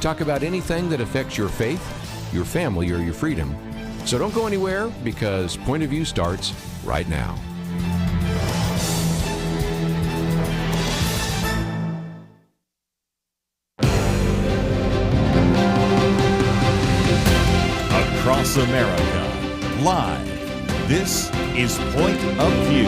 Talk about anything that affects your faith, your family, or your freedom. So don't go anywhere, because Point of View starts right now. Across America, live, this is Point of View.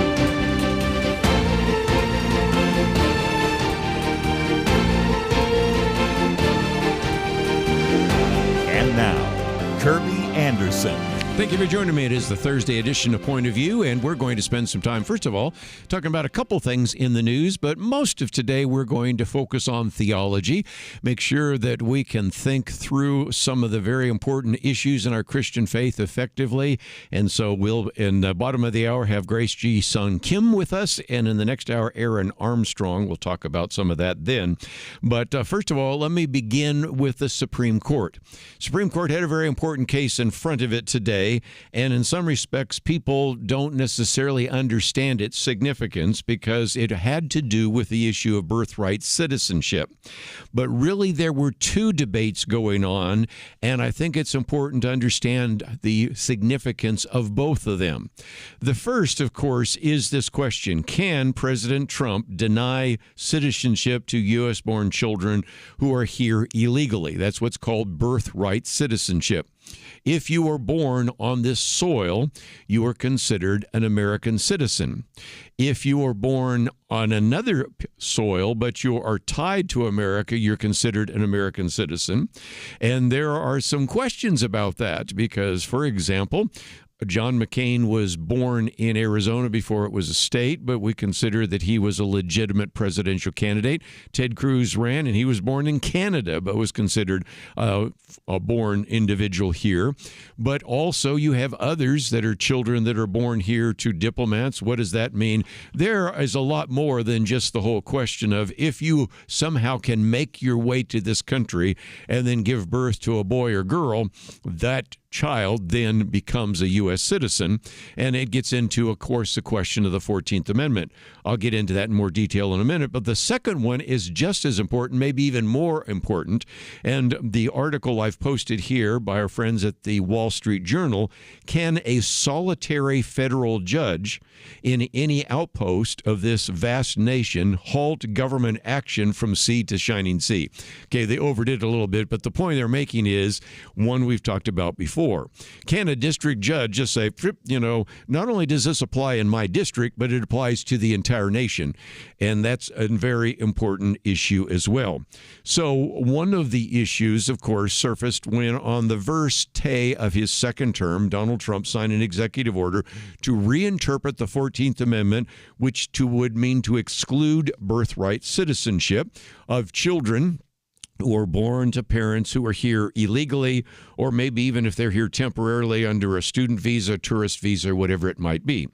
And now, Kerby Anderson. Thank you for joining me. It is the Thursday edition of Point of View, and we're going to spend some time, first of all, talking about a couple things in the news, but most of today we're going to focus on theology, make sure that we can think through some of the very important issues in our Christian faith effectively. And so we'll, in the bottom of the hour, have Grace G. Sun Kim with us, and in the next hour, Aaron Armstrong. We'll talk about some of that then. But first of all, let me begin with the Supreme Court. Supreme Court had a very important case in front of it today. And in some respects, people don't necessarily understand its significance because it had to do with the issue of birthright citizenship. But really, there were two debates going on, and I think it's important to understand the significance of both of them. The first, of course, is this question: can President Trump deny citizenship to U.S.-born children who are here illegally? That's what's called birthright citizenship. If you are born on this soil, you are considered an American citizen. If you are born on another soil, but you are tied to America, you're considered an American citizen. And there are some questions about that because, for example, John McCain was born in Arizona before it was a state, but we consider that he was a legitimate presidential candidate. Ted Cruz ran, and he was born in Canada, but was considered a born individual here. But also you have others that are children that are born here to diplomats. What does that mean? There is a lot more than just the whole question of if you somehow can make your way to this country and then give birth to a boy or girl, that child then becomes a U.S. citizen, and it gets into, of course, the question of the 14th Amendment. I'll get into that in more detail in a minute, but the second one is just as important, maybe even more important, and the article I've posted here by our friends at the Wall Street Journal: can a solitary federal judge in any outpost of this vast nation halt government action from sea to shining sea? Okay, they overdid it a little bit, but the point they're making is one we've talked about before. Can a district judge just say, not only does this apply in my district, but it applies to the entire nation? And that's a very important issue as well. So one of the issues, of course, surfaced when on the first day of his second term, Donald Trump signed an executive order to reinterpret the 14th Amendment, which would mean to exclude birthright citizenship of children who are born to parents who are here illegally, or maybe even if they're here temporarily under a student visa, tourist visa, whatever it might be.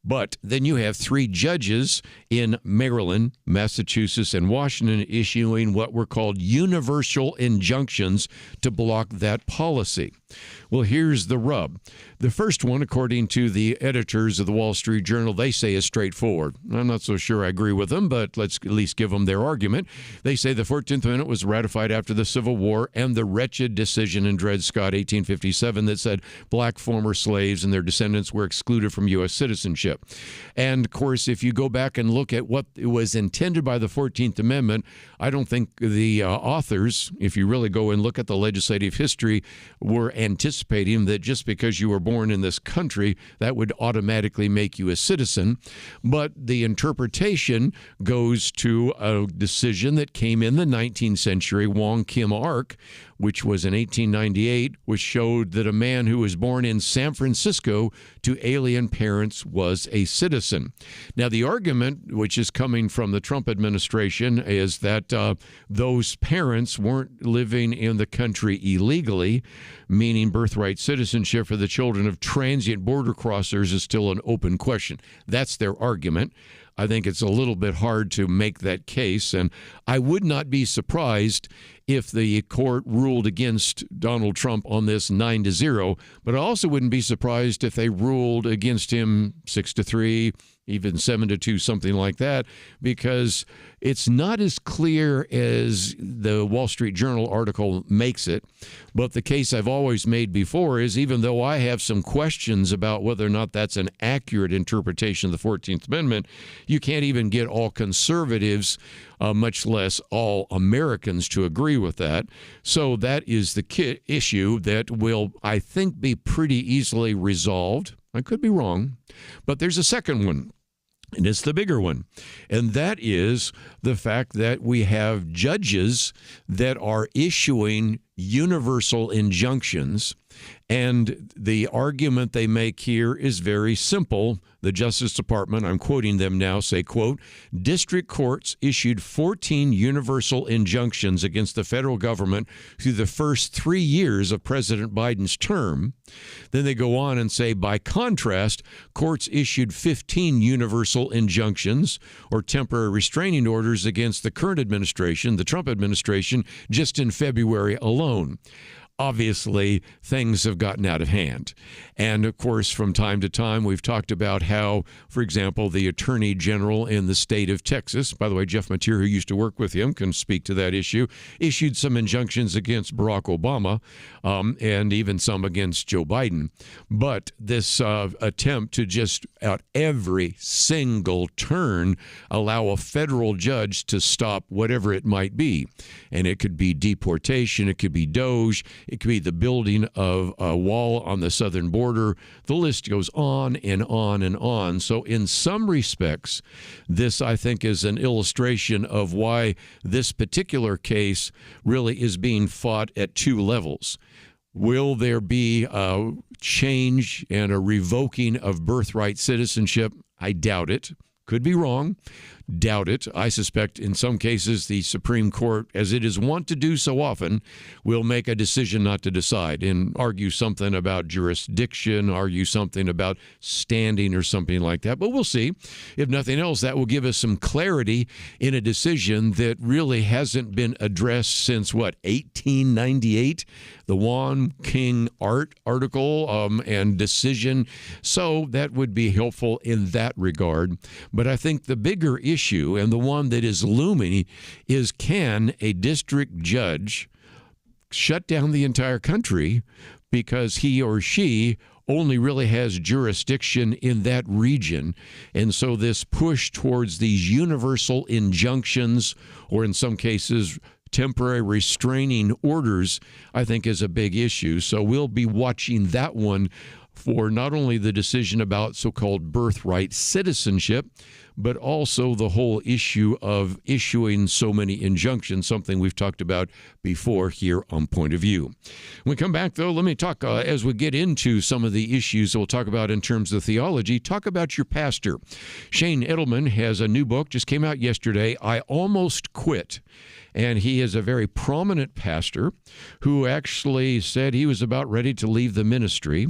But then you have three judges in Maryland, Massachusetts, and Washington issuing what were called universal injunctions to block that policy. Well, here's the rub. The first one, according to the editors of the Wall Street Journal, they say is straightforward. I'm not so sure I agree with them, but let's at least give them their argument. They say the 14th Amendment was ratified after the Civil War and the wretched decision in Dred Scott, 1857, that said black former slaves and their descendants were excluded from U.S. citizenship. And, of course, if you go back and look at what was intended by the 14th Amendment, I don't think the authors, if you really go and look at the legislative history, were anticipating that just because you were born in this country, that would automatically make you a citizen. But the interpretation goes to a decision that came in the 19th century, Wong Kim Ark, which was in 1898, which showed that a man who was born in San Francisco to alien parents was a citizen. Now, the argument, which is coming from the Trump administration, is that those parents weren't living in the country illegally, meaning birthright citizenship for the children of transient border crossers is still an open question. That's their argument. I think it's a little bit hard to make that case, and I would not be surprised if the court ruled against Donald Trump on this 9-0, but I also wouldn't be surprised if they ruled against him 6-3, even 7-2, something like that, because it's not as clear as the Wall Street Journal article makes it. But the case I've always made before is, even though I have some questions about whether or not that's an accurate interpretation of the 14th Amendment, you can't even get all conservatives, much less all Americans, to agree with that. So that is the issue that will, I think, be pretty easily resolved. I could be wrong, but there's a second one, and it's the bigger one, and that is the fact that we have judges that are issuing universal injunctions, and the argument they make here is very simple. The Justice Department, I'm quoting them now, say, quote, district courts issued 14 universal injunctions against the federal government through the first 3 years of President Biden's term. Then they go on and say, by contrast, courts issued 15 universal injunctions or temporary restraining orders against the current administration, the Trump administration, just in February alone. Obviously, things have gotten out of hand. And, of course, from time to time, we've talked about how, for example, the Attorney General in the state of Texas, by the way, Jeff Mateer, who used to work with him, can speak to that issue, issued some injunctions against Barack Obama and even some against Joe Biden. But this attempt to just, at every single turn, allow a federal judge to stop whatever it might be. And it could be deportation, it could be DOJ, it could be the building of a wall on the southern border. The list goes on and on and on. So in some respects, this, I think, is an illustration of why this particular case really is being fought at two levels. Will there be a change and a revoking of birthright citizenship? I doubt it. Could be wrong. Doubt it. I suspect in some cases the Supreme Court, as it is wont to do so often, will make a decision not to decide and argue something about jurisdiction, argue something about standing or something like that. But we'll see. If nothing else, that will give us some clarity in a decision that really hasn't been addressed since, 1898? The Juan King Art article and decision. So that would be helpful in that regard. But I think the bigger issue, and the one that is looming, is, can a district judge shut down the entire country because he or she only really has jurisdiction in that region? And so this push towards these universal injunctions, or in some cases temporary restraining orders, I think is a big issue. So we'll be watching that one for not only the decision about so-called birthright citizenship, but also the whole issue of issuing so many injunctions, something we've talked about before here on Point of View. When we come back, though, let me talk, as we get into some of the issues that we'll talk about in terms of theology, talk about your pastor. Shane Edelman has a new book, just came out yesterday, I Almost Quit. And he is a very prominent pastor who actually said he was about ready to leave the ministry.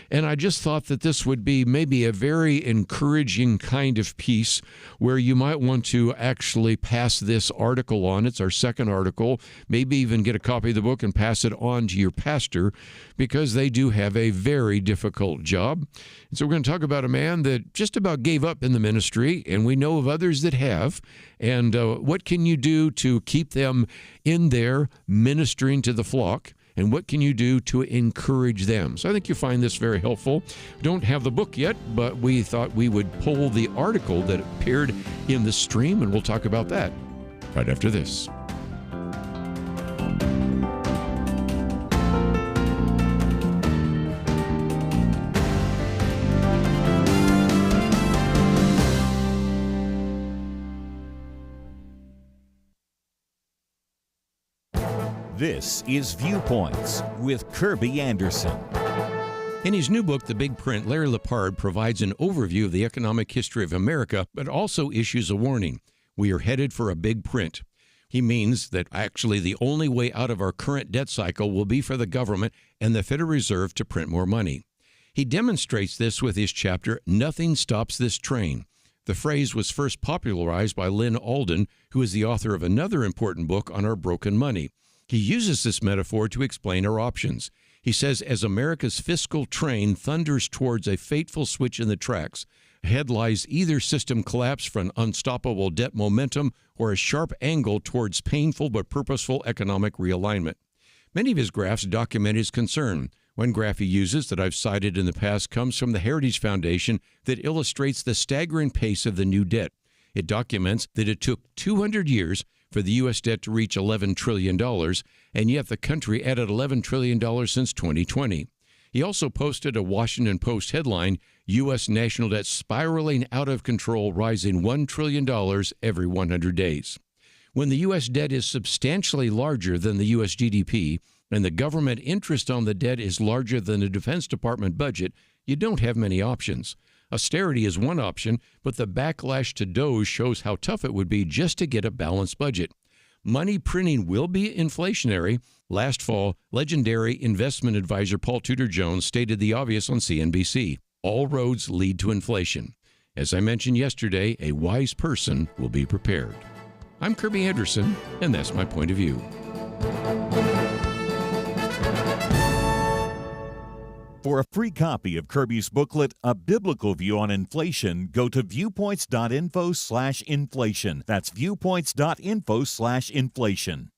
And I just thought that this would be maybe a very encouraging kind of piece where you might want to actually pass this article on. It's our second article. Maybe even get a copy of the book and pass it on to your pastor, because they do have a very difficult job. And so we're going to talk about a man that just about gave up in the ministry, and we know of others that have. And what can you do to keep them in there ministering to the flock? And what can you do to encourage them? So I think you'll find this very helpful. Don't have the book yet, but we thought we would pull the article that appeared in the stream, and we'll talk about that right after this. This is Viewpoints with Kerby Anderson. In his new book, The Big Print, Larry Lepard provides an overview of the economic history of America, but also issues a warning. We are headed for a big print. He means that actually the only way out of our current debt cycle will be for the government and the Federal Reserve to print more money. He demonstrates this with his chapter, Nothing Stops This Train. The phrase was first popularized by Lynn Alden, who is the author of another important book on our broken money. He uses this metaphor to explain our options. He says, as America's fiscal train thunders towards a fateful switch in the tracks, ahead lies either system collapse from unstoppable debt momentum or a sharp angle towards painful but purposeful economic realignment. Many of his graphs document his concern. One graph he uses that I've cited in the past comes from the Heritage Foundation that illustrates the staggering pace of the new debt. It documents that it took 200 years for the U.S. debt to reach $11 trillion, and yet the country added $11 trillion since 2020. He also posted a Washington Post headline, U.S. national debt spiraling out of control, rising $1 trillion every 100 days. When the U.S. debt is substantially larger than the U.S. GDP, and the government interest on the debt is larger than the Defense Department budget, you don't have many options. Austerity is one option, but the backlash to DOGE shows how tough it would be just to get a balanced budget. Money printing will be inflationary. Last fall, legendary investment advisor Paul Tudor Jones stated the obvious on CNBC. All roads lead to inflation. As I mentioned yesterday, a wise person will be prepared. I'm Kerby Anderson, and that's my point of view. For a free copy of Kerby's booklet, A Biblical View on Inflation, go to viewpoints.info/inflation. That's viewpoints.info/inflation.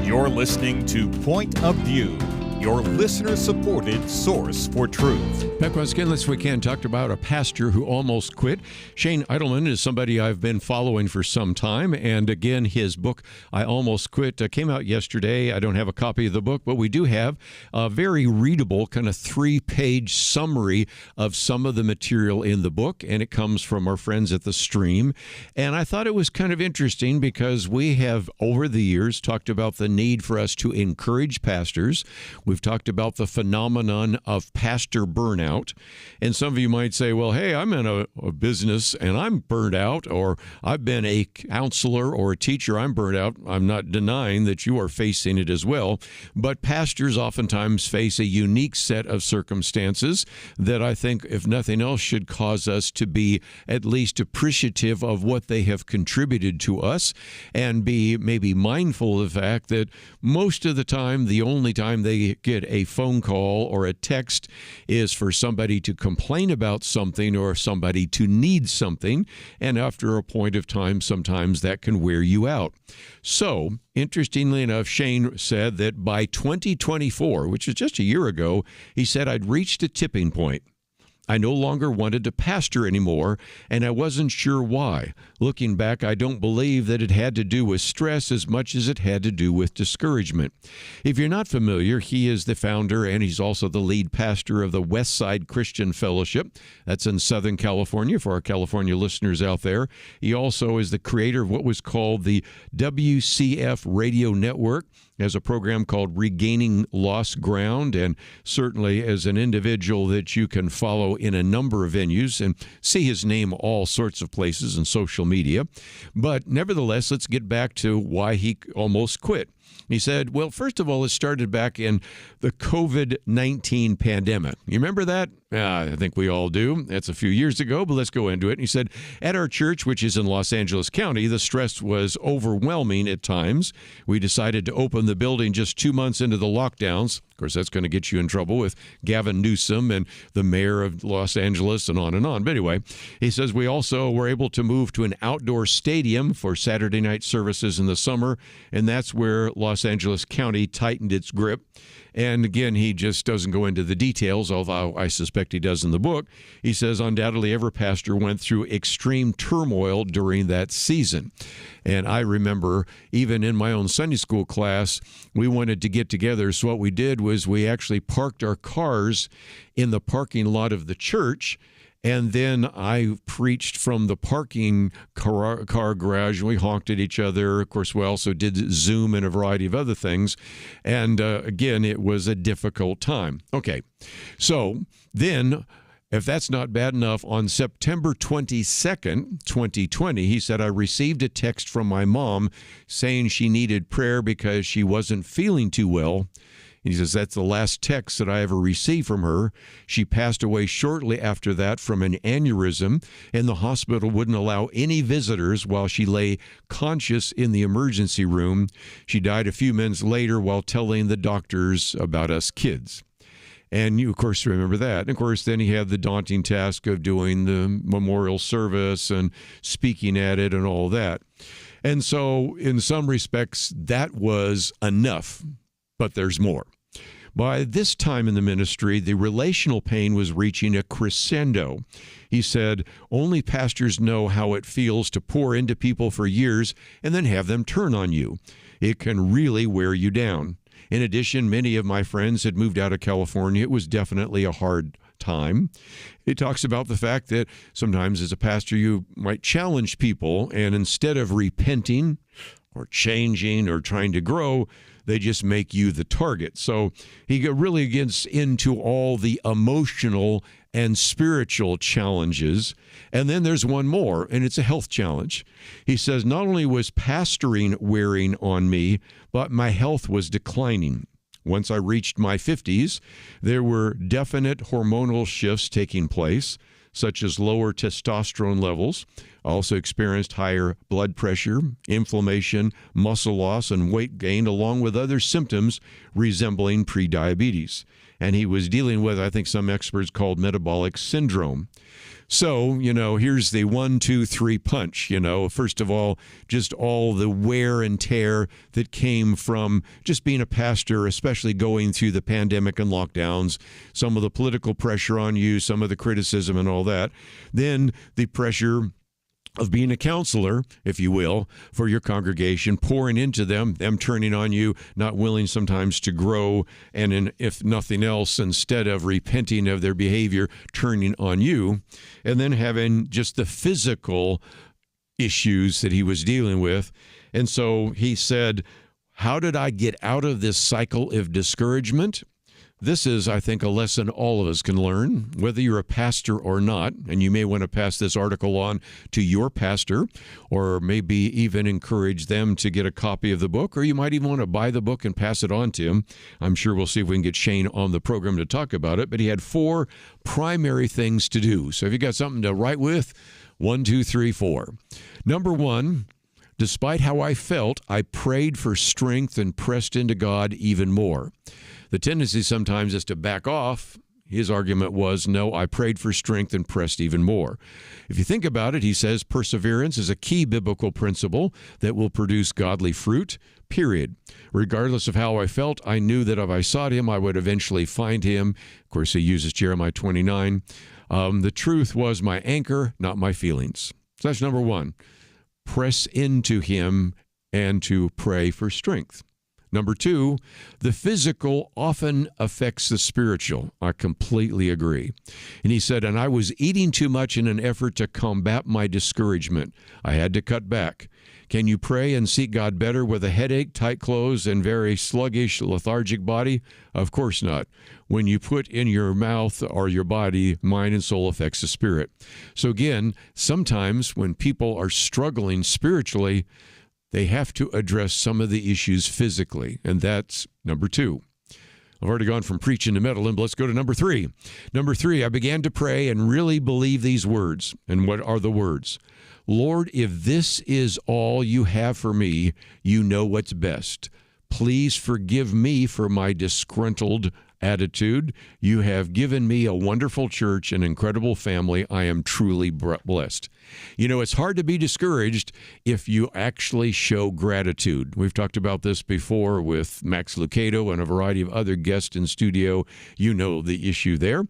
You're listening to Point of View, your listener-supported source for truth. Back once again, this weekend, talked about a pastor who almost quit. Shane Idleman is somebody I've been following for some time, and again, his book, I Almost Quit, came out yesterday. I don't have a copy of the book, but we do have a very readable kind of 3-page summary of some of the material in the book, and it comes from our friends at The Stream. And I thought it was kind of interesting because we have, over the years, talked about the need for us to encourage pastors. We've talked about the phenomenon of pastor burnout. And some of you might say, well, hey, I'm in a business and I'm burned out, or I've been a counselor or a teacher, I'm burned out. I'm not denying that you are facing it as well. But pastors oftentimes face a unique set of circumstances that I think, if nothing else, should cause us to be at least appreciative of what they have contributed to us and be maybe mindful of the fact that most of the time, the only time they get a phone call or a text is for somebody to complain about something or somebody to need something. And after a point of time, sometimes that can wear you out. So, interestingly enough, Shane said that by 2024, which is just a year ago, he said, I'd reached a tipping point. I no longer wanted to pastor anymore, and I wasn't sure why. Looking back, I don't believe that it had to do with stress as much as it had to do with discouragement. If you're not familiar, he is the founder and he's also the lead pastor of the Westside Christian Fellowship. That's in Southern California for our California listeners out there. He also is the creator of what was called the WCF Radio Network. Has a program called Regaining Lost Ground, and certainly as an individual that you can follow in a number of venues and see his name all sorts of places in social media. But nevertheless, let's get back to why he almost quit. He said, well, first of all, it started back in the COVID-19 pandemic. You remember that? I think we all do. That's a few years ago, but let's go into it. And he said, at our church, which is in Los Angeles County, the stress was overwhelming at times. We decided to open the building just 2 months into the lockdowns. Of course, that's going to get you in trouble with Gavin Newsom and the mayor of Los Angeles and on and on. But anyway, he says we also were able to move to an outdoor stadium for Saturday night services in the summer, and that's where Los Angeles County tightened its grip. And again, he just doesn't go into the details, although I suspect he does in the book. He says undoubtedly every pastor went through extreme turmoil during that season. And I remember even in my own Sunday school class, we wanted to get together. So what we did was we actually parked our cars in the parking lot of the church. And then I preached from the parking car garage, and we honked at each other. Of course, we also did Zoom and a variety of other things. And again, it was a difficult time. Okay, so then, if that's not bad enough, on September 22nd, 2020, he said, I received a text from my mom saying she needed prayer because she wasn't feeling too well. He says, that's the last text that I ever received from her. She passed away shortly after that from an aneurysm, and the hospital wouldn't allow any visitors while she lay conscious in the emergency room. She died a few minutes later while telling the doctors about us kids. And you, of course, remember that. And, of course, then he had the daunting task of doing the memorial service and speaking at it and all that. And so, in some respects, that was enough. But there's more. By this time in the ministry, the relational pain was reaching a crescendo. He said, only pastors know how it feels to pour into people for years and then have them turn on you. It can really wear you down. In addition, many of my friends had moved out of California. It was definitely a hard time. He talks about the fact that sometimes as a pastor, you might challenge people, and instead of repenting or changing or trying to grow, they just make you the target. So he really gets into all the emotional and spiritual challenges. And then there's one more, and it's a health challenge. He says, not only was pastoring wearing on me, but my health was declining. Once I reached my 50s, there were definite hormonal shifts taking place, such as lower testosterone levels. I also experienced higher blood pressure, inflammation, muscle loss, and weight gain, along with other symptoms resembling prediabetes. And he was dealing with, I think some experts called metabolic syndrome. So, here's the 1, 2, 3 punch. First of all, just all the wear and tear that came from just being a pastor, especially going through the pandemic and lockdowns, some of the political pressure on you, some of the criticism and all that. Then the pressure of being a counselor, if you will, for your congregation, pouring into them turning on you, not willing sometimes to grow, and if nothing else, instead of repenting of their behavior, turning on you, and then having just the physical issues that he was dealing with. And so he said, how did I get out of this cycle of discouragement? This is, I think, a lesson all of us can learn, whether you're a pastor or not, and you may want to pass this article on to your pastor, or maybe even encourage them to get a copy of the book, or you might even want to buy the book and pass it on to him. I'm sure we'll see if we can get Shane on the program to talk about it, but he had 4 primary things to do. So if you got something to write with, 1, 2, 3, 4. Number 1, despite how I felt, I prayed for strength and pressed into God even more. The tendency sometimes is to back off. His argument was, no, I prayed for strength and pressed even more. If you think about it, he says, perseverance is a key biblical principle that will produce godly fruit, period. Regardless of how I felt, I knew that if I sought him, I would eventually find him. Of course, he uses Jeremiah 29. The truth was my anchor, not my feelings. So that's number 1. Press into him and to pray for strength. Number 2, the physical often affects the spiritual. I completely agree. And he said, and I was eating too much in an effort to combat my discouragement. I had to cut back. Can you pray and seek God better with a headache, tight clothes, and very sluggish, lethargic body? Of course not. When you put in your mouth or your body, mind and soul affects the spirit. So again, sometimes when people are struggling spiritually, they have to address some of the issues physically, and that's number 2. I've already gone from preaching to meddling, but let's go to number 3. Number 3, I began to pray and really believe these words. And what are the words? Lord, if this is all you have for me, you know what's best. Please forgive me for my disgruntled attitude. You have given me a wonderful church, an incredible family. I am truly blessed. You know, it's hard to be discouraged if you actually show gratitude. We've talked about this before with Max Lucado and a variety of other guests in studio. You know the issue there.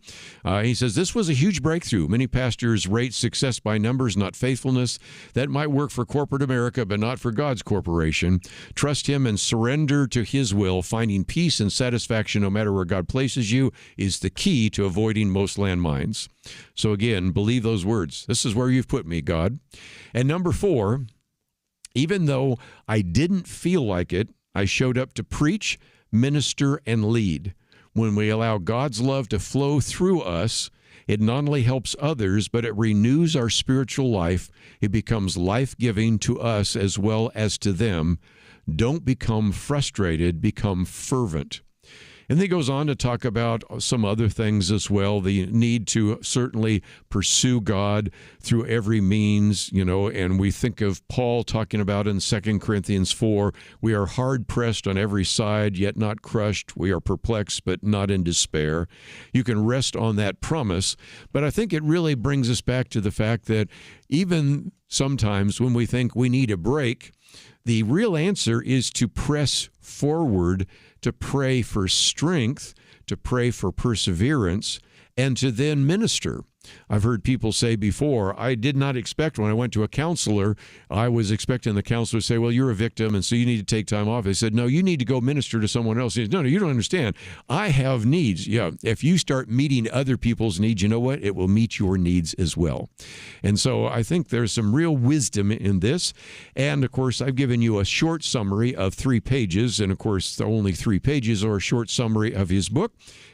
He says, this was a huge breakthrough. Many pastors rate success by numbers, not faithfulness. That might work for corporate America, but not for God's corporation. Trust him and surrender to his will. Finding peace and satisfaction no matter where God places you is the key to avoiding most landmines. So again, believe those words. This is where you've put me, God. And number 4, even though I didn't feel like it, I showed up to preach, minister, and lead. When we allow God's love to flow through us, it not only helps others, but it renews our spiritual life. It becomes life-giving to us as well as to them. Don't become frustrated, become fervent. And then he goes on to talk about some other things as well, the need to certainly pursue God through every means, you know, and we think of Paul talking about in 2 Corinthians 4, we are hard-pressed on every side, yet not crushed. We are perplexed, but not in despair. You can rest on that promise, but I think it really brings us back to the fact that even sometimes when we think we need a break, the real answer is to press forward, to pray for strength, to pray for perseverance, and to then minister. I've heard people say before, I did not expect when I went to a counselor, I was expecting the counselor to say, well, you're a victim, and so you need to take time off. They said, no, you need to go minister to someone else. He said, no, you don't understand. I have needs. Yeah, if you start meeting other people's needs, you know what? It will meet your needs as well. And so I think there's some real wisdom in this. And, of course, I've given you a short summary of 3 pages, and, of course, the only 3 pages are a short summary of his book.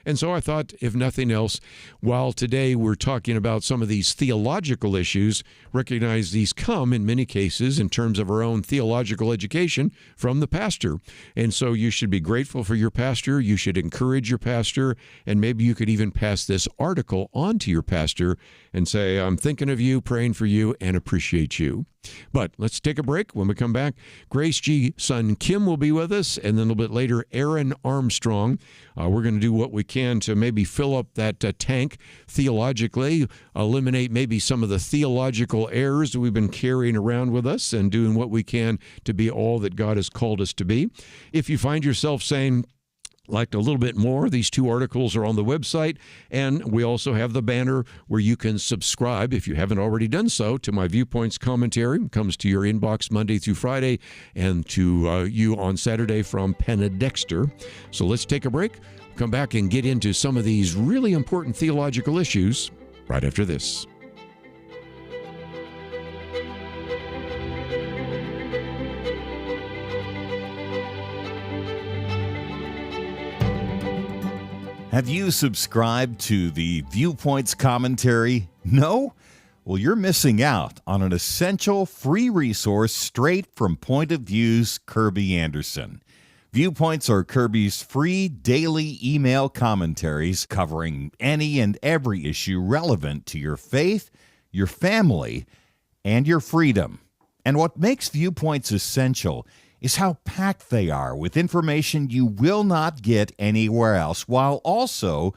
And so I thought, if nothing else, while today we're talking about some of these theological issues, recognize these come in many cases in terms of our own theological education from the pastor. And so you should be grateful for your pastor. You should encourage your pastor. And maybe you could even pass this article on to your pastor and say, I'm thinking of you, praying for you, and appreciate you. But let's take a break. When we come back, Grace G. son Kim will be with us, and then a little bit later, Aaron Armstrong. We're going to do what we can to maybe fill up that tank theologically, eliminate maybe some of the theological errors that we've been carrying around with us, and doing what we can to be all that God has called us to be. If you find yourself saying, like a little bit more, these 2 articles are on the website, and we also have the banner where you can subscribe, if you haven't already done so, to my Viewpoints commentary. It comes to your inbox Monday through Friday, and to you on Saturday from Penna Dexter. So let's take a break, come back and get into some of these really important theological issues right after this. Have you subscribed to the Viewpoints commentary? No? Well, you're missing out on an essential free resource straight from Point of View's Kerby Anderson. Viewpoints are Kerby's free daily email commentaries covering any and every issue relevant to your faith, your family, and your freedom. And what makes Viewpoints essential is how packed they are with information you will not get anywhere else, while also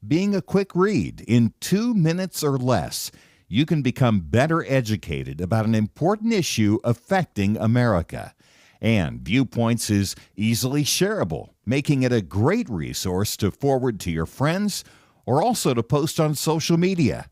being a quick read. In 2 minutes or less, you can become better educated about an important issue affecting America. And Viewpoints is easily shareable, making it a great resource to forward to your friends or also to post on social media.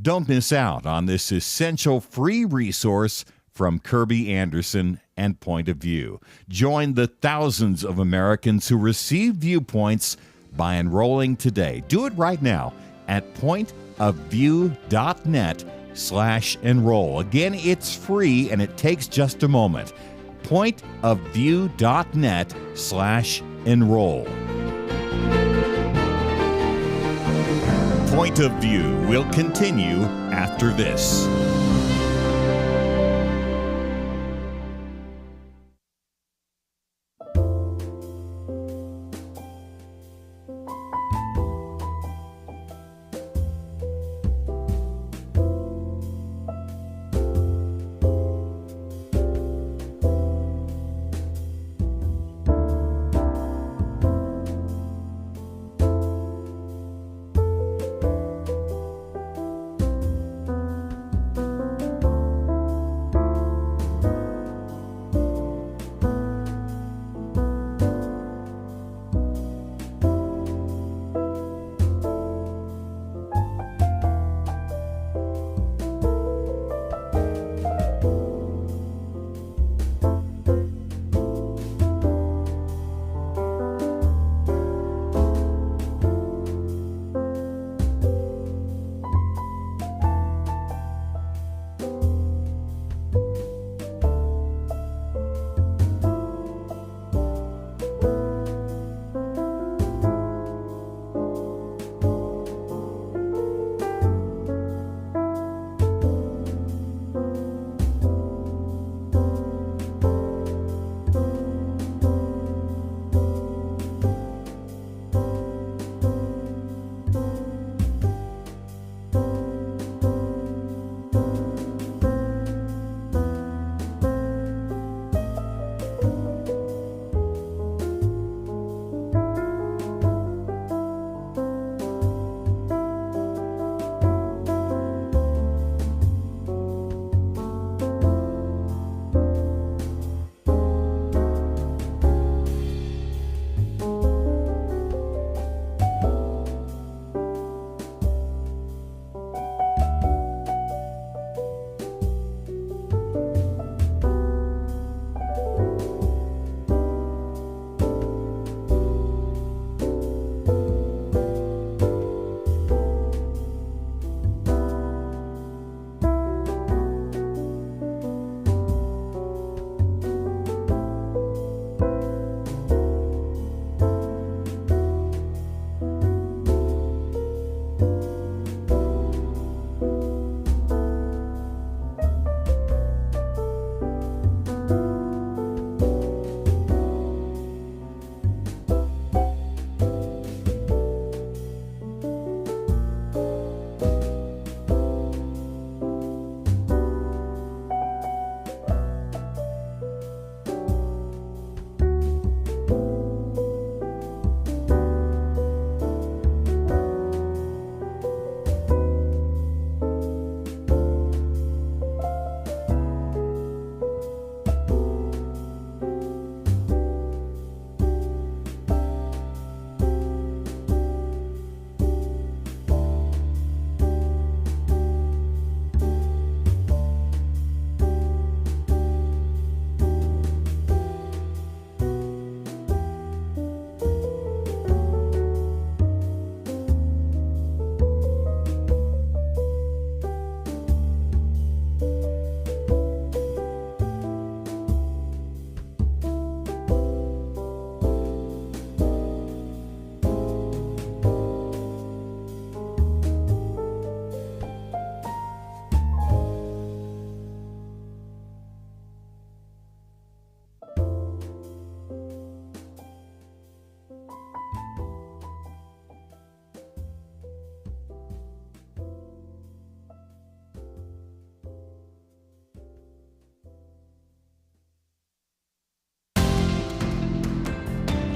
Don't miss out on this essential free resource from Kerby Anderson and Point of View. Join the thousands of Americans who receive Viewpoints by enrolling today. Do it right now at pointofview.net/enroll. Again, it's free and it takes just a moment. pointofview.net/enroll. Point of View will continue after this.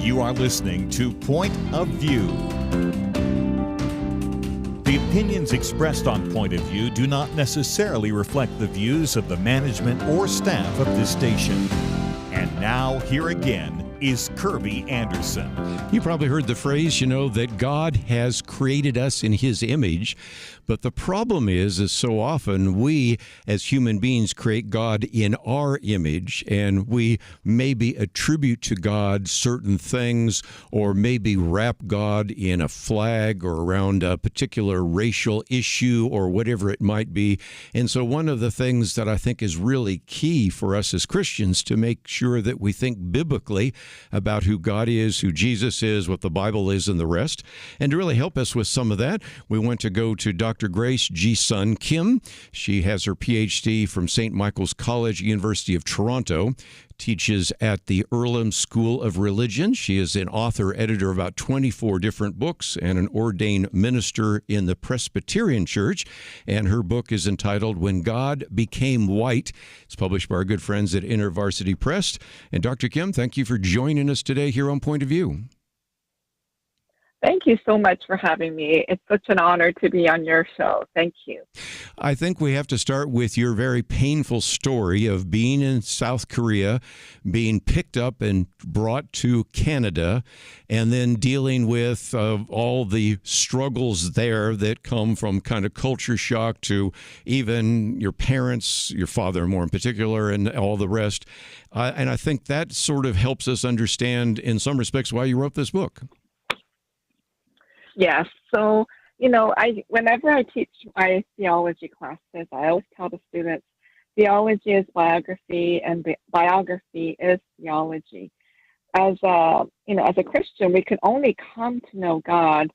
You are listening to Point of View. The opinions expressed on Point of View do not necessarily reflect the views of the management or staff of this station. And now, here again is Kerby Anderson. You probably heard the phrase, that God has created us in His image. But the problem is so often we as human beings create God in our image, and we maybe attribute to God certain things, or maybe wrap God in a flag or around a particular racial issue or whatever it might be. And so one of the things that I think is really key for us as Christians to make sure that we think biblically about who God is, who Jesus is, what the Bible is, and the rest. And to really help us with some of that, we want to go to Dr. Grace G. Sun Kim. She has her PhD from St. Michael's College, University of Toronto, teaches at the Earlham School of Religion. She is an author, editor of about 24 different books, and an ordained minister in the Presbyterian Church. And her book is entitled When God Became White. It's published by our good friends at InterVarsity Press. And Dr. Kim, thank you for joining us today here on Point of View. Thank you so much for having me. It's such an honor to be on your show. Thank you. I think we have to start with your very painful story of being in South Korea, being picked up and brought to Canada, and then dealing with all the struggles there that come from kind of culture shock to even your parents, your father more in particular, and all the rest. And I think that sort of helps us understand, in some respects, why you wrote this book. Yes. So, whenever I teach my theology classes, I always tell the students, theology is biography and biography is theology. As a Christian, we can only come to know God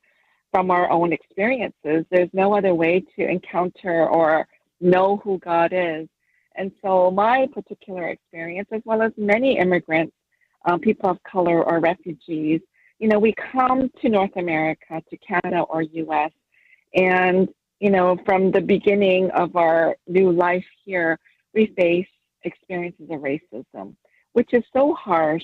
from our own experiences. There's no other way to encounter or know who God is. And so my particular experience, as well as many immigrants, people of color or refugees, we come to North America, to Canada or U.S., and, from the beginning of our new life here, we face experiences of racism, which is so harsh.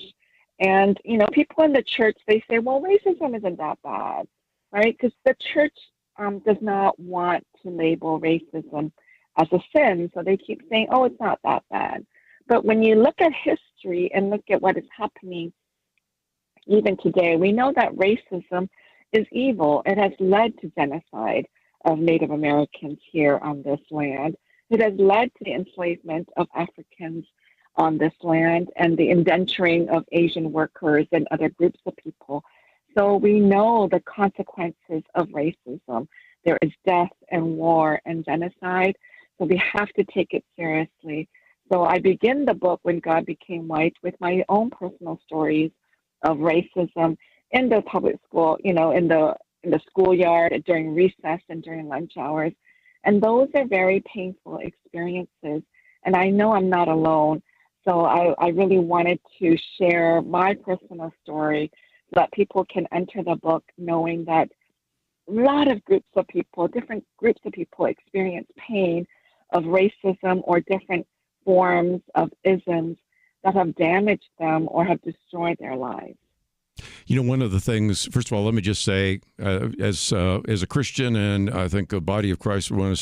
And, people in the church, they say, well, racism isn't that bad, right? Because the church does not want to label racism as a sin. So they keep saying, oh, it's not that bad. But when you look at history and look at what is happening even today, we know that racism is evil. It has led to genocide of Native Americans here on this land. It has led to the enslavement of Africans on this land and the indenturing of Asian workers and other groups of people. So we know the consequences of racism. There is death and war and genocide. So we have to take it seriously. So I begin the book, When God Became White, with my own personal stories of racism in the public school, in the schoolyard, during recess and during lunch hours. And those are very painful experiences. And I know I'm not alone. So I really wanted to share my personal story so that people can enter the book knowing that a lot of groups of people, different groups of people experience pain of racism or different forms of isms that have damaged them or have destroyed their lives. One of the things, first of all, let me just say, as a Christian, and I think the body of Christ, we want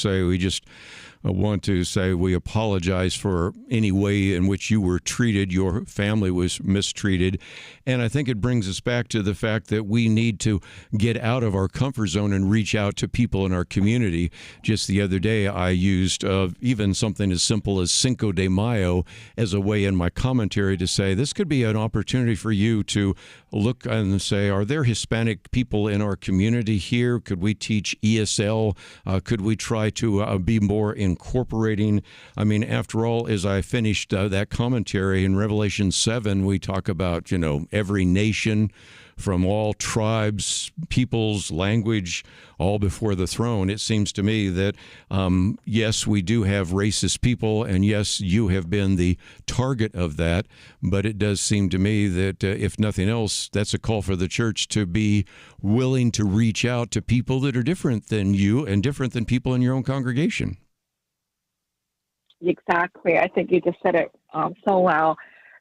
to say, we apologize for any way in which you were treated, your family was mistreated. And I think it brings us back to the fact that we need to get out of our comfort zone and reach out to people in our community. Just the other day, I used even something as simple as Cinco de Mayo as a way in my commentary to say, this could be an opportunity for you to look and say, are there Hispanic people in our community here? Could we teach ESL? Could we try to be more incorporating? I mean, after all, as I finished that commentary in Revelation 7, we talk about, every nation from all tribes, peoples, language, all before the throne. It seems to me that, yes, we do have racist people, and yes, you have been the target of that, but it does seem to me that, if nothing else, that's a call for the church to be willing to reach out to people that are different than you and different than people in your own congregation. Exactly. I think you just said it so well.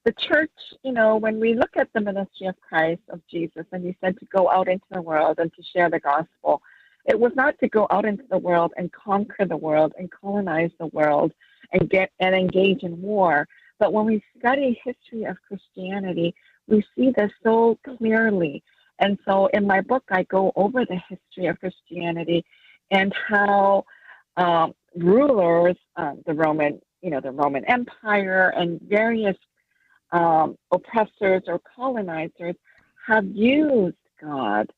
the church, when we look at the ministry of Christ, of Jesus, and he said to go out into the world and to share the gospel, it was not to go out into the world and conquer the world and colonize the world and engage in war. But when we study history of Christianity, we see this so clearly. And so in my book, I go over the history of Christianity and how rulers, the Roman Empire and various oppressors or colonizers have used God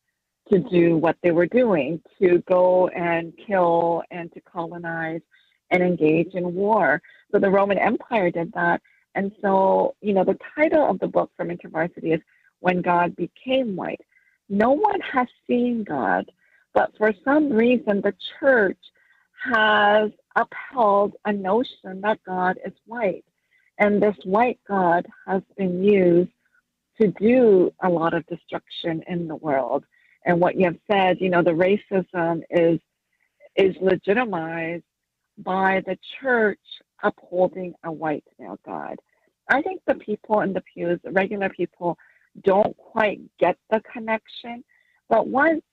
to do what they were doing, to go and kill and to colonize and engage in war. So the Roman Empire did that. And so, the title of the book from InterVarsity is When God Became White. No one has seen God, but for some reason the church has upheld a notion that God is white. And this white God has been used to do a lot of destruction in the world. And what you have said, the racism is legitimized by the church upholding a white male God. I think the people in the pews, the regular people, don't quite get the connection. But once,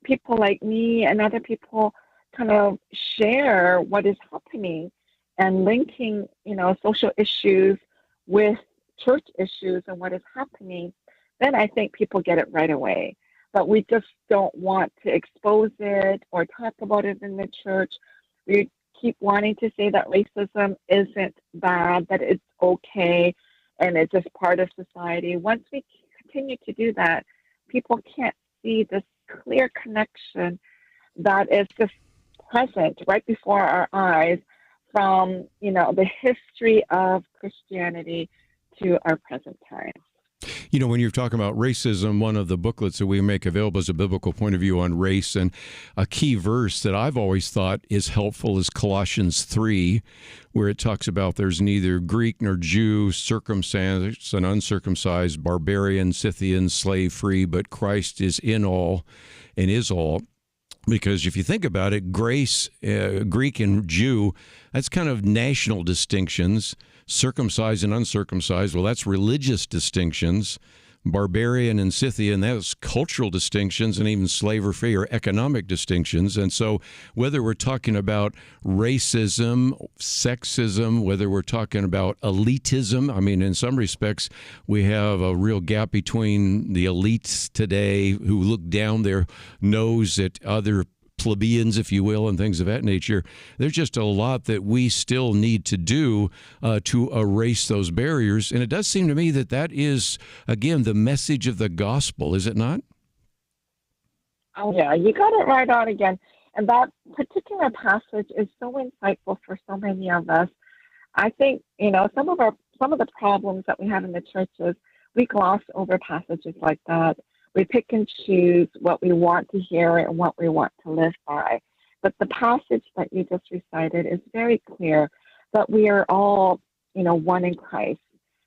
people like me and other people kind of share what is happening and linking, social issues with church issues and what is happening, then I think people get it right away. But we just don't want to expose it or talk about it in the church. We keep wanting to say that racism isn't bad, that it's okay, and it's just part of society. Once we continue to do that, people can't see this clear connection that is just present right before our eyes from, the history of Christianity to our present time. When you're talking about racism, one of the booklets that we make available is a biblical point of view on race. And a key verse that I've always thought is helpful is Colossians 3, where it talks about there's neither Greek nor Jew, circumcised and uncircumcised, barbarian, Scythian, slave free, but Christ is in all and is all. Because if you think about it, grace, Greek and Jew, that's kind of national distinctions. Circumcised and uncircumcised, well, that's religious distinctions. Barbarian and Scythian, that's cultural distinctions, and even slave or free are economic distinctions. And so whether we're talking about racism, sexism, whether we're talking about elitism, I mean, in some respects, we have a real gap between the elites today who look down their nose at other plebeians, if you will, and things of that nature. There's just a lot that we still need to do to erase those barriers. And it does seem to me that that is, again, the message of the gospel, is it not? Oh, yeah, you got it right on again. And that particular passage is so insightful for so many of us. I think, some of the problems that we have in the churches, we gloss over passages like that. We pick and choose what we want to hear and what we want to live by. But the passage that you just recited is very clear that we are all, one in Christ.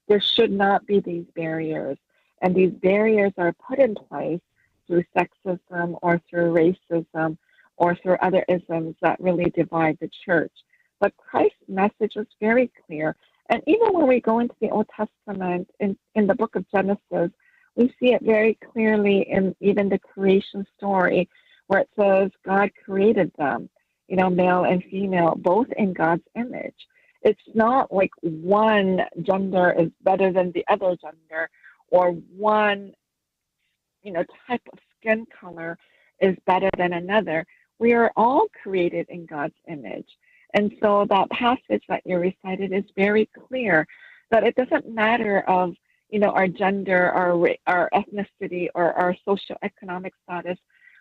There should not be these barriers. And these barriers are put in place through sexism or through racism or through other isms that really divide the church. But Christ's message is very clear. And even when we go into the Old Testament, in the book of Genesis, we see it very clearly in even the creation story where it says God created them, male and female, both in God's image. It's not like one gender is better than the other gender or one, type of skin color is better than another. We are all created in God's image. And so that passage that you recited is very clear that it doesn't matter of our gender, our ethnicity, or our socioeconomic status.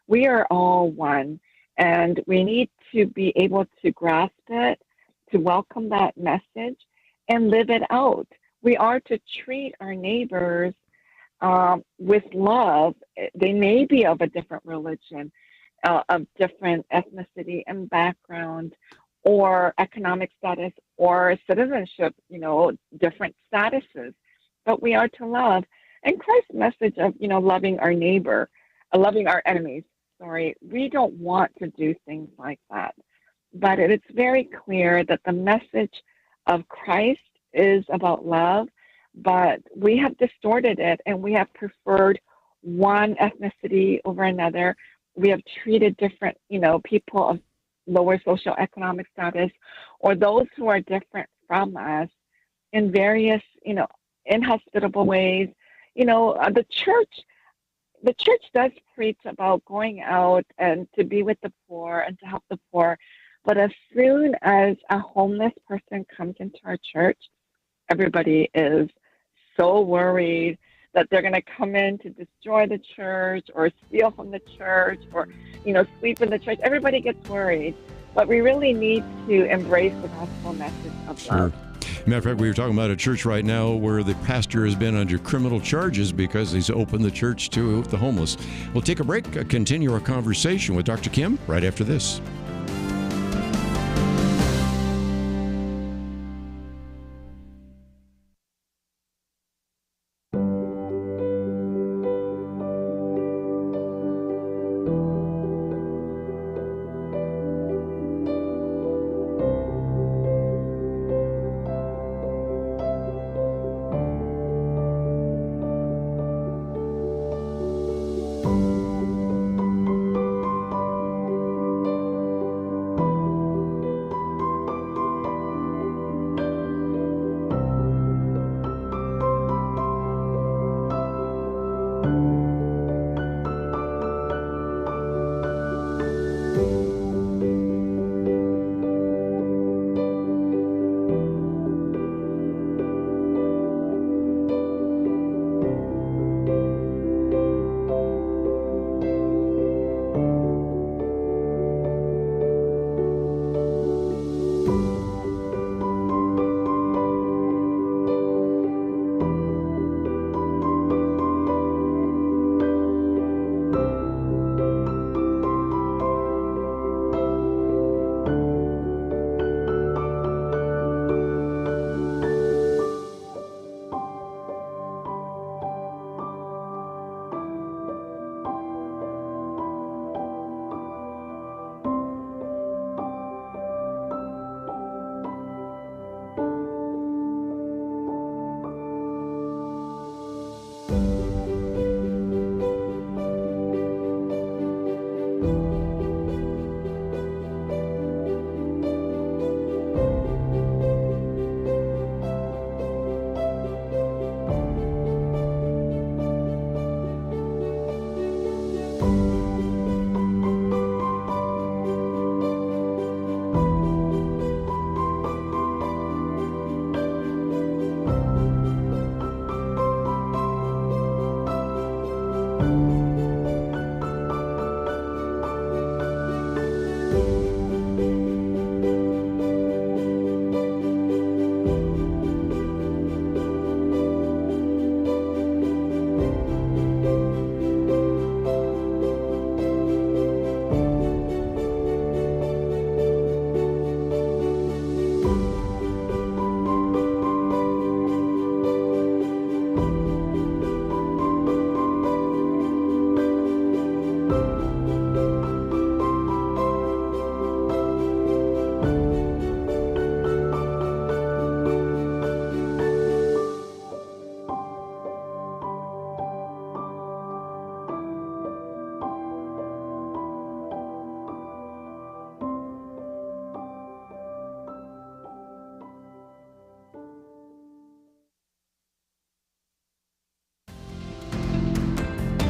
We are all one, and we need to be able to grasp it, to welcome that message, and live it out. We are to treat our neighbors with love. They may be of a different religion, of different ethnicity and background, or economic status, or citizenship, different statuses. But we are to love. And Christ's message of, loving our neighbor, loving our enemies, we don't want to do things like that. But it's very clear that the message of Christ is about love, but we have distorted it, and we have preferred one ethnicity over another. We have treated different, people of lower socioeconomic status or those who are different from us in various, inhospitable ways. The church does preach about going out and to be with the poor and to help the poor. But as soon as a homeless person comes into our church, everybody is so worried that they're going to come in to destroy the church or steal from the church or, sweep in the church. Everybody gets worried. But we really need to embrace the gospel message of love. Matter of fact, we were talking about a church right now where the pastor has been under criminal charges because he's opened the church to the homeless. We'll take a break, continue our conversation with Dr. Kim right after this.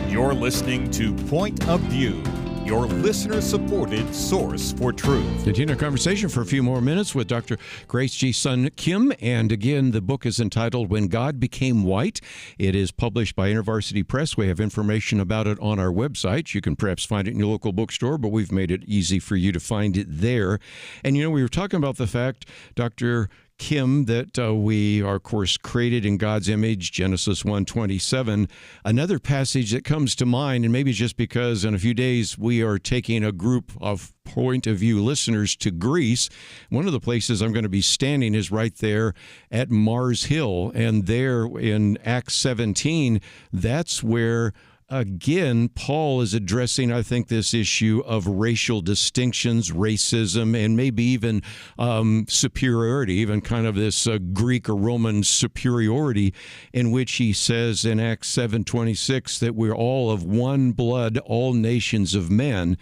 You're listening to Point of View, your listener-supported source for truth. Continue our conversation for a few more minutes with Dr. Grace G. Sun Kim. And again, the book is entitled When God Became White. It is published by InterVarsity Press. We have information about it on our website. You can perhaps find it in your local bookstore, but we've made it easy for you to find it there. And, we were talking about the fact, Dr. Kim, that we are, of course, created in God's image, Genesis 1:27. Another passage that comes to mind, and maybe just because in a few days we are taking a group of Point of View listeners to Greece. One of the places I'm going to be standing is right there at Mars Hill, and there in Acts 17, that's where again, Paul is addressing, I think, this issue of racial distinctions, racism, and maybe even superiority, even kind of this Greek or Roman superiority, in which he says in Acts 7:26 that we're all of one blood, all nations of men.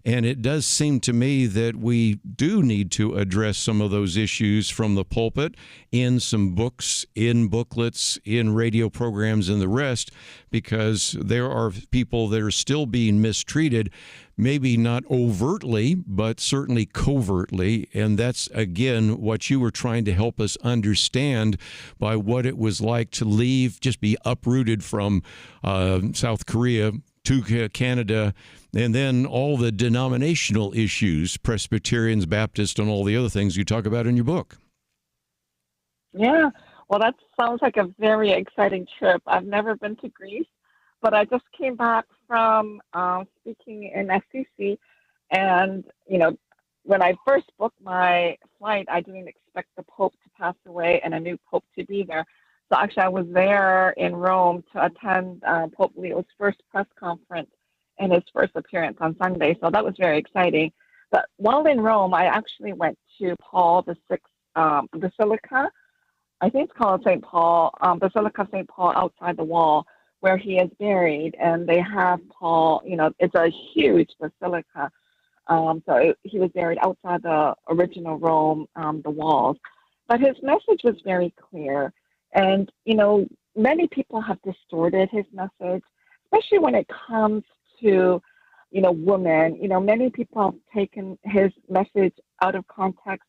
And it does seem to me that we do need to address some of those issues from the pulpit in some books, in booklets, in radio programs, and the rest, because there are people that are still being mistreated, maybe not overtly, but certainly covertly. And that's, again, what you were trying to help us understand by what it was like to leave, just be uprooted from South Korea to Canada, and then all the denominational issues, Presbyterians, Baptists, and all the other things you talk about in your book. Yeah, well, that sounds like a very exciting trip. I've never been to Greece, but I just came back from speaking in SCC, and, when I first booked my flight, I didn't expect the Pope to pass away and a new Pope to be there. So actually, I was there in Rome to attend Pope Leo's first press conference and his first appearance on Sunday. So that was very exciting. But while in Rome, I actually went to Paul VI Basilica. I think it's called St. Paul, Basilica of St. Paul outside the wall where he is buried. And they have Paul, it's a huge basilica. He was buried outside the original Rome, the walls. But his message was very clear. And, many people have distorted his message, especially when it comes to, women. Many people have taken his message out of context.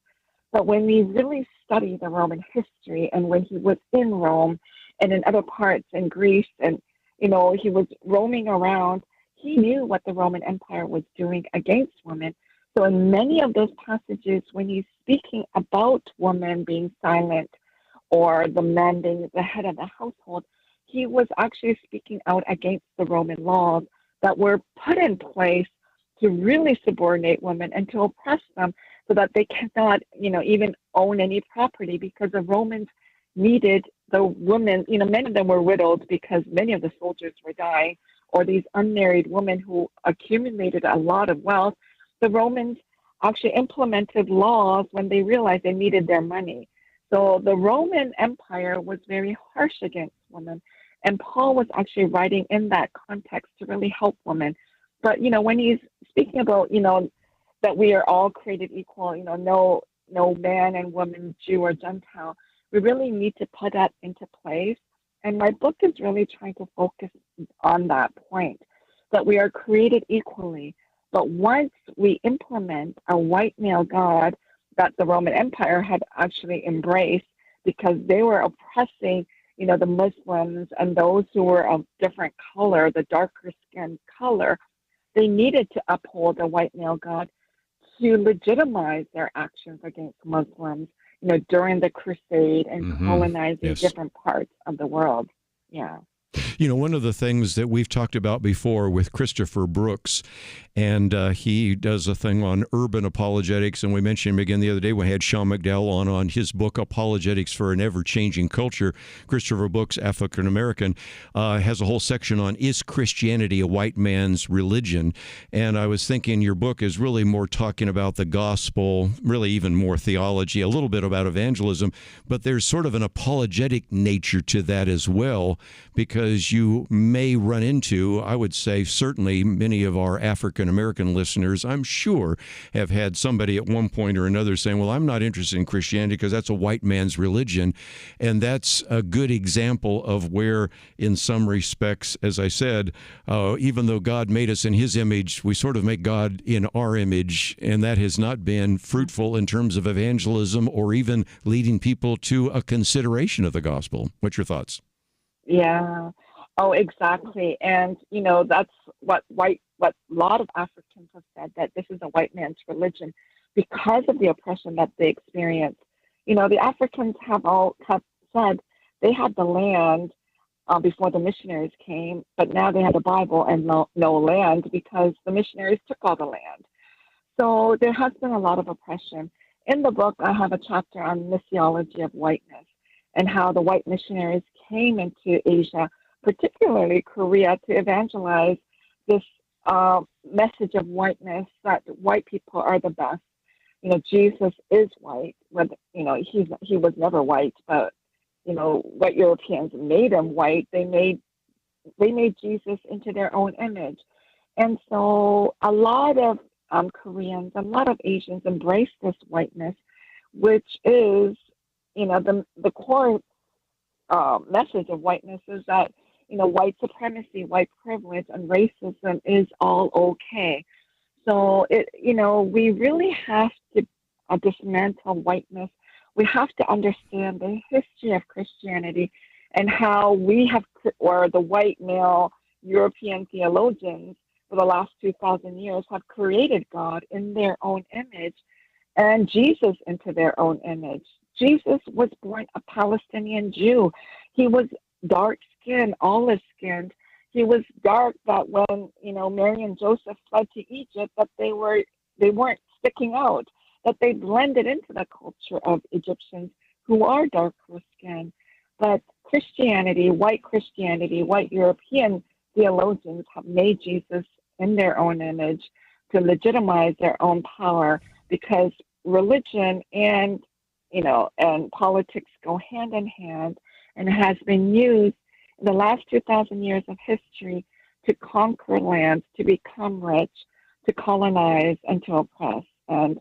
But when we really study the Roman history and when he was in Rome and in other parts in Greece and, he was roaming around, he knew what the Roman Empire was doing against women. So in many of those passages, when he's speaking about women being silent, or the man being the head of the household, he was actually speaking out against the Roman laws that were put in place to really subordinate women and to oppress them so that they cannot, even own any property, because the Romans needed the women, many of them were widows because many of the soldiers were dying, or these unmarried women who accumulated a lot of wealth. The Romans actually implemented laws when they realized they needed their money. So the Roman Empire was very harsh against women, and Paul was actually writing in that context to really help women. But, when he's speaking about, that we are all created equal, no man and woman, Jew or Gentile, we really need to put that into place. And my book is really trying to focus on that point, that we are created equally. But once we implement a white male God that the Roman Empire had actually embraced, because they were oppressing, the Muslims and those who were of different color, the darker skin color, they needed to uphold a white male God to legitimize their actions against Muslims, during the crusade and colonizing different parts of the world. Yeah. One of the things that we've talked about before with Christopher Brooks, and he does a thing on urban apologetics, and we mentioned him again the other day. We had Sean McDowell on his book, Apologetics for an Ever-Changing Culture. Christopher Brooks, African-American, has a whole section on, is Christianity a white man's religion? And I was thinking your book is really more talking about the gospel, really even more theology, a little bit about evangelism, but there's sort of an apologetic nature to that as well, because you may run into, I would say certainly many of our African-American listeners, I'm sure, have had somebody at one point or another saying, well, I'm not interested in Christianity because that's a white man's religion. And that's a good example of where, in some respects, as I said, even though God made us in his image, we sort of make God in our image, and that has not been fruitful in terms of evangelism or even leading people to a consideration of the gospel. What's your thoughts? Yeah. Oh, exactly. And, that's what a lot of Africans have said, that this is a white man's religion because of the oppression that they experience. The Africans have said they had the land before the missionaries came, but now they have the Bible and no land because the missionaries took all the land. So there has been a lot of oppression. In the book, I have a chapter on missiology of whiteness and how the white missionaries came into Asia, particularly Korea, to evangelize this message of whiteness, that white people are the best. Jesus is white. But, he was never white, but white Europeans made him white. They made Jesus into their own image, and so a lot of Koreans, a lot of Asians embrace this whiteness, which is, the core message of whiteness is that white supremacy, white privilege, and racism is all okay. So we really have to dismantle whiteness. We have to understand the history of Christianity and how we have, or the white male European theologians for the last 2,000 years have created God in their own image and Jesus into their own image. Jesus was born a Palestinian Jew. He was dark-skinned, olive-skinned. He was dark that when, Mary and Joseph fled to Egypt, that they weren't sticking out, that they blended into the culture of Egyptians who are darker skinned. But Christianity, white European theologians have made Jesus in their own image to legitimize their own power, because religion and politics go hand in hand, and it has been used in the last 2,000 years of history to conquer lands, to become rich, to colonize, and to oppress. And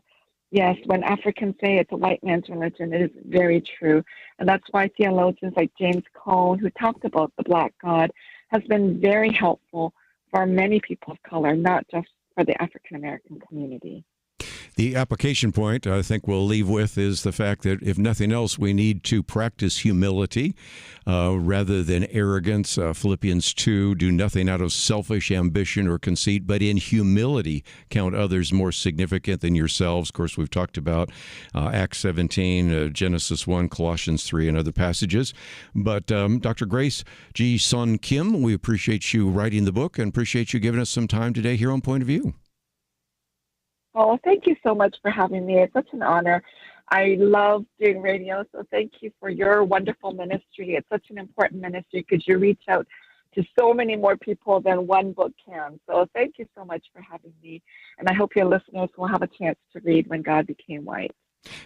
yes, when Africans say it's a white man's religion, it is very true. And that's why theologians like James Cone, who talked about the Black God, has been very helpful for many people of color, not just for the African American community. The application point I think we'll leave with is the fact that, if nothing else, we need to practice humility rather than arrogance. Philippians 2, do nothing out of selfish ambition or conceit, but in humility count others more significant than yourselves. Of course, we've talked about Acts 17, Genesis 1, Colossians 3, and other passages. But Dr. Grace G. Sun Kim, we appreciate you writing the book and appreciate you giving us some time today here on Point of View. Oh, thank you so much for having me. It's such an honor. I love doing radio, so thank you for your wonderful ministry. It's such an important ministry because you reach out to so many more people than one book can. So thank you so much for having me, and I hope your listeners will have a chance to read When God Became White.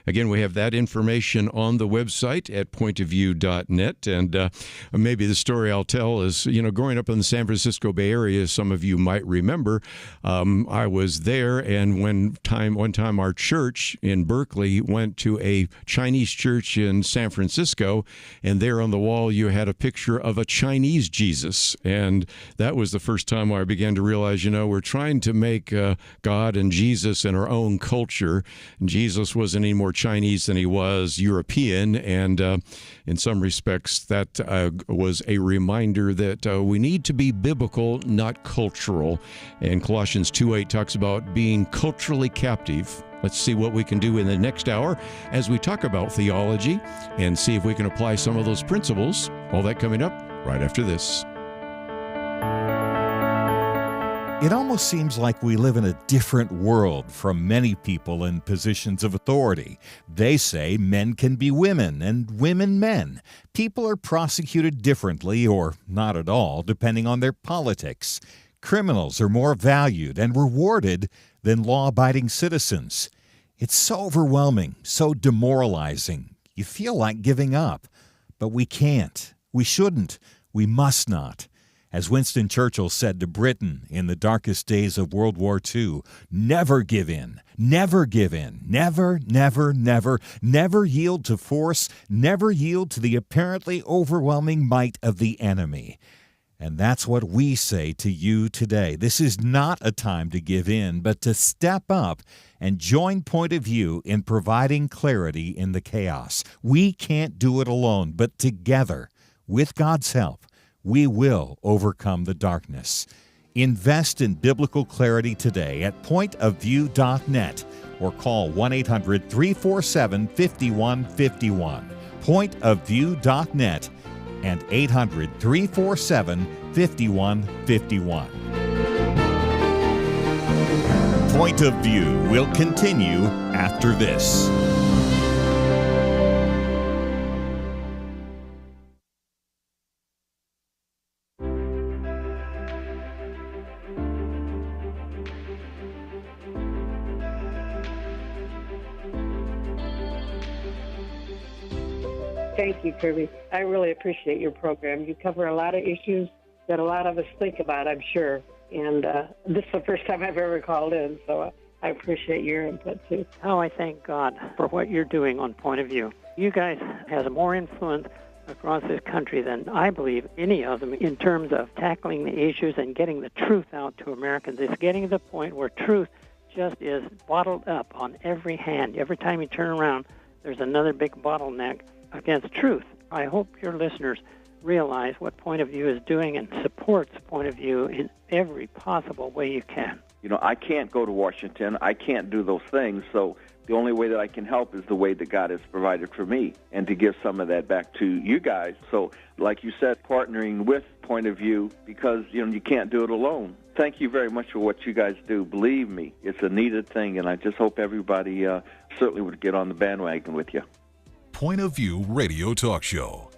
Again, we have that information on the website at pointofview.net. And maybe the story I'll tell is, growing up in the San Francisco Bay Area, some of you might remember, I was there, and one time our church in Berkeley went to a Chinese church in San Francisco, and there on the wall you had a picture of a Chinese Jesus. And that was the first time where I began to realize, we're trying to make God and Jesus in our own culture. And Jesus wasn't any more Chinese than he was European, and in some respects that was a reminder that we need to be biblical, not cultural. And Colossians 2:8 talks about being culturally captive. Let's see what we can do in the next hour as we talk about theology and see if we can apply some of those principles. All that coming up right after this. It almost seems like we live in a different world from many people in positions of authority. They say men can be women and women men. People are prosecuted differently or not at all, depending on their politics. Criminals are more valued and rewarded than law-abiding citizens. It's so overwhelming, so demoralizing. You feel like giving up. But we can't. We shouldn't. We must not. As Winston Churchill said to Britain in the darkest days of World War II, never give in, never give in, never, never, never, never yield to force, never yield to the apparently overwhelming might of the enemy. And that's what we say to you today. This is not a time to give in, but to step up and join Point of View in providing clarity in the chaos. We can't do it alone, but together, with God's help, we will overcome the darkness. Invest in biblical clarity today at pointofview.net or call 1-800-347-5151. Pointofview.net and 800-347-5151. Point of View will continue after this. Thank you, Kerby. I really appreciate your program. You cover a lot of issues that a lot of us think about, I'm sure. And this is the first time I've ever called in, so I appreciate your input, too. Oh, I thank God for what you're doing on Point of View. You guys have more influence across this country than I believe any of them in terms of tackling the issues and getting the truth out to Americans. It's getting to the point where truth just is bottled up on every hand. Every time you turn around, there's another big bottleneck against truth. I hope your listeners realize what Point of View is doing and supports Point of View in every possible way you can. You know, I can't go to Washington. I can't do those things, so the only way that I can help is the way that God has provided for me, and to give some of that back to you guys. So, like you said, partnering with Point of View, because, you know, you can't do it alone. Thank you very much for what you guys do. Believe me, it's a needed thing, and I just hope everybody certainly would get on the bandwagon with you. Point of View Radio Talk Show.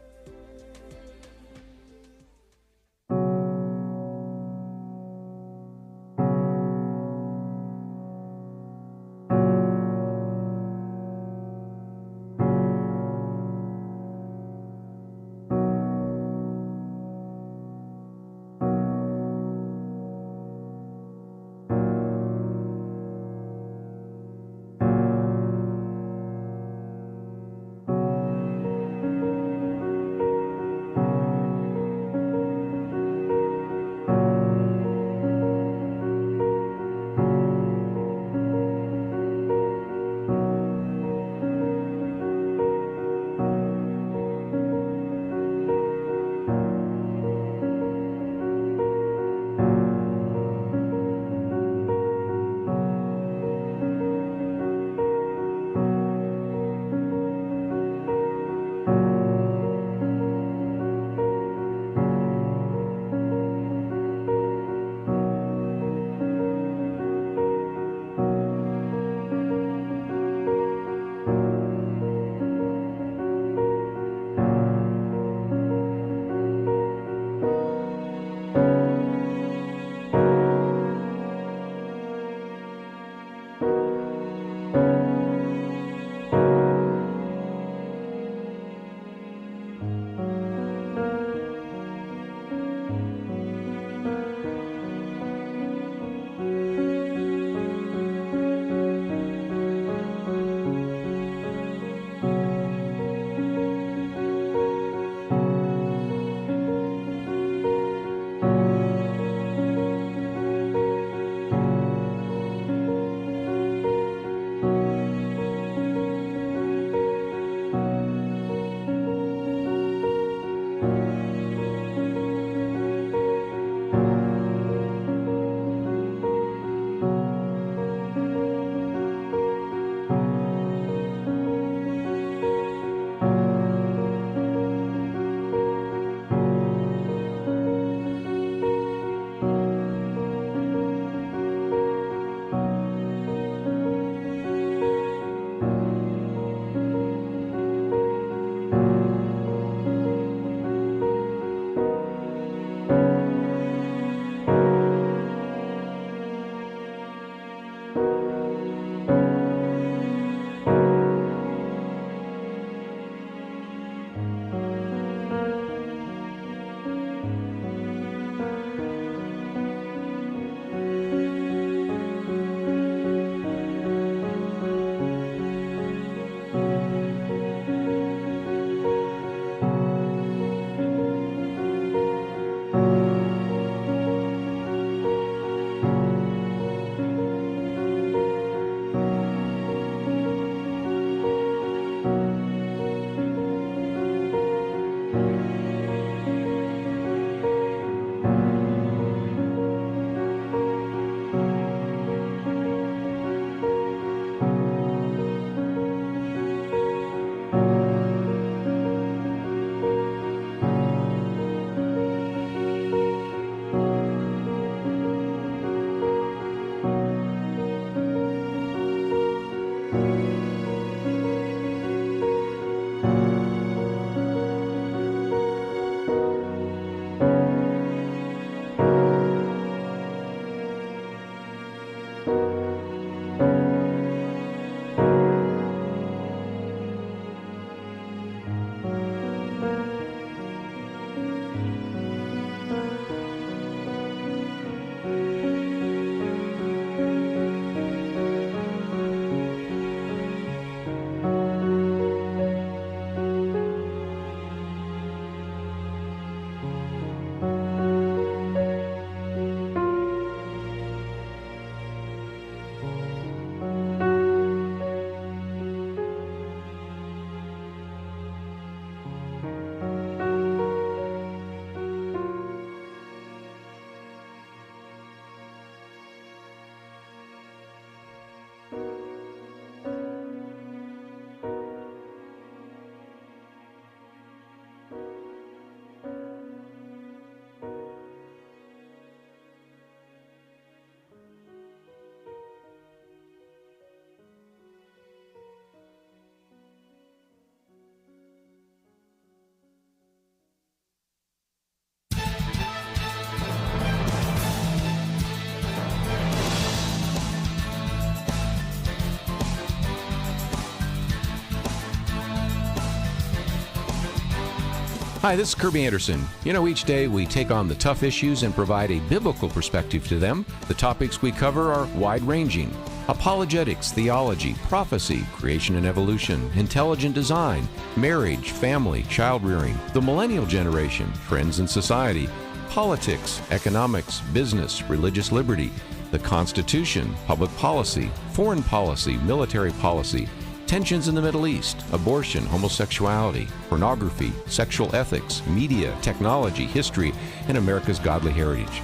Hi, this is Kerby Anderson. Each day we take on the tough issues and provide a biblical perspective to them. The topics we cover are wide-ranging: apologetics, theology, prophecy, creation and evolution, intelligent design, marriage, family, child-rearing, the millennial generation, trends in society, politics, economics, business, religious liberty, the Constitution, public policy, foreign policy, military policy, tensions in the Middle East, abortion, homosexuality, pornography, sexual ethics, media, technology, history, and America's godly heritage.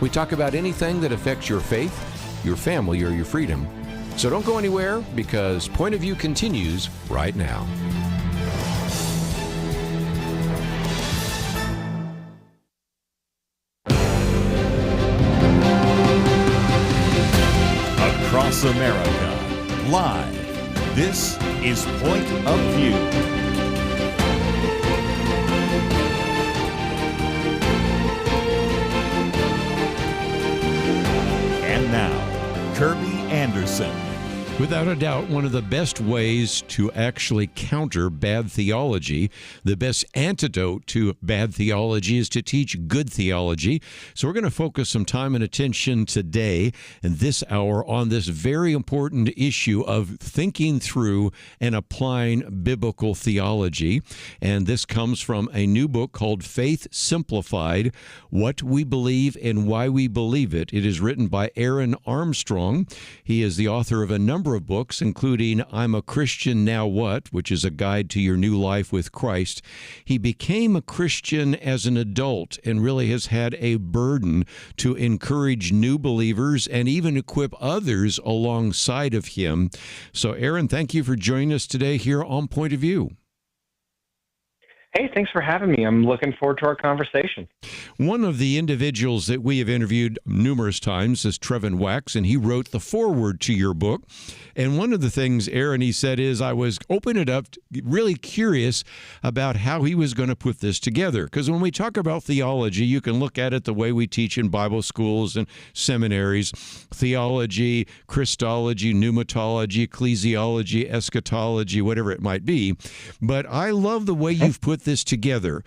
We talk about anything that affects your faith, your family, or your freedom. So don't go anywhere, because Point of View continues right now. Across America, live. This is Point of View. And now, Kerby Anderson. Without a doubt, one of the best ways to actually counter bad theology, the best antidote to bad theology, is to teach good theology. So we're going to focus some time and attention today and this hour on this very important issue of thinking through and applying biblical theology. And this comes from a new book called Faith Simplified: What We Believe and Why We Believe It. It is written by Aaron Armstrong. He is the author of a number of books, including I'm a Christian Now What?, which is a guide to your new life with Christ. He became a Christian as an adult and really has had a burden to encourage new believers and even equip others alongside of him. So, Aaron, thank you for joining us today here on Point of View. Hey, thanks for having me. I'm looking forward to our conversation. One of the individuals that we have interviewed numerous times is Trevin Wax, and he wrote the foreword to your book. And one of the things, Aaron, he said is, I was opening it up, really curious about how he was going to put this together. Because when we talk about theology, you can look at it the way we teach in Bible schools and seminaries: theology, Christology, pneumatology, ecclesiology, eschatology, whatever it might be. But I love the way you've put this together.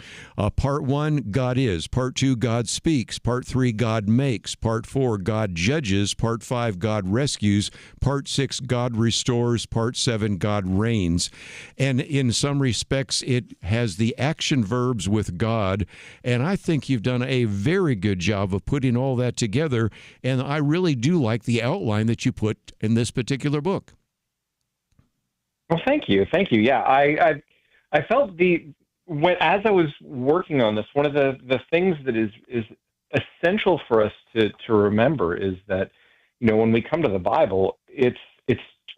Part 1, God is. Part 2, God speaks. Part 3, God makes. Part 4, God judges. Part 5, God rescues. Part 6, God restores. Part 7, God reigns. And in some respects, it has the action verbs with God. And I think you've done a very good job of putting all that together. And I really do like the outline that you put in this particular book. Well, thank you. Thank you. Yeah, I felt as I was working on this, one of the things that is essential for us to remember is that, when we come to the Bible, it's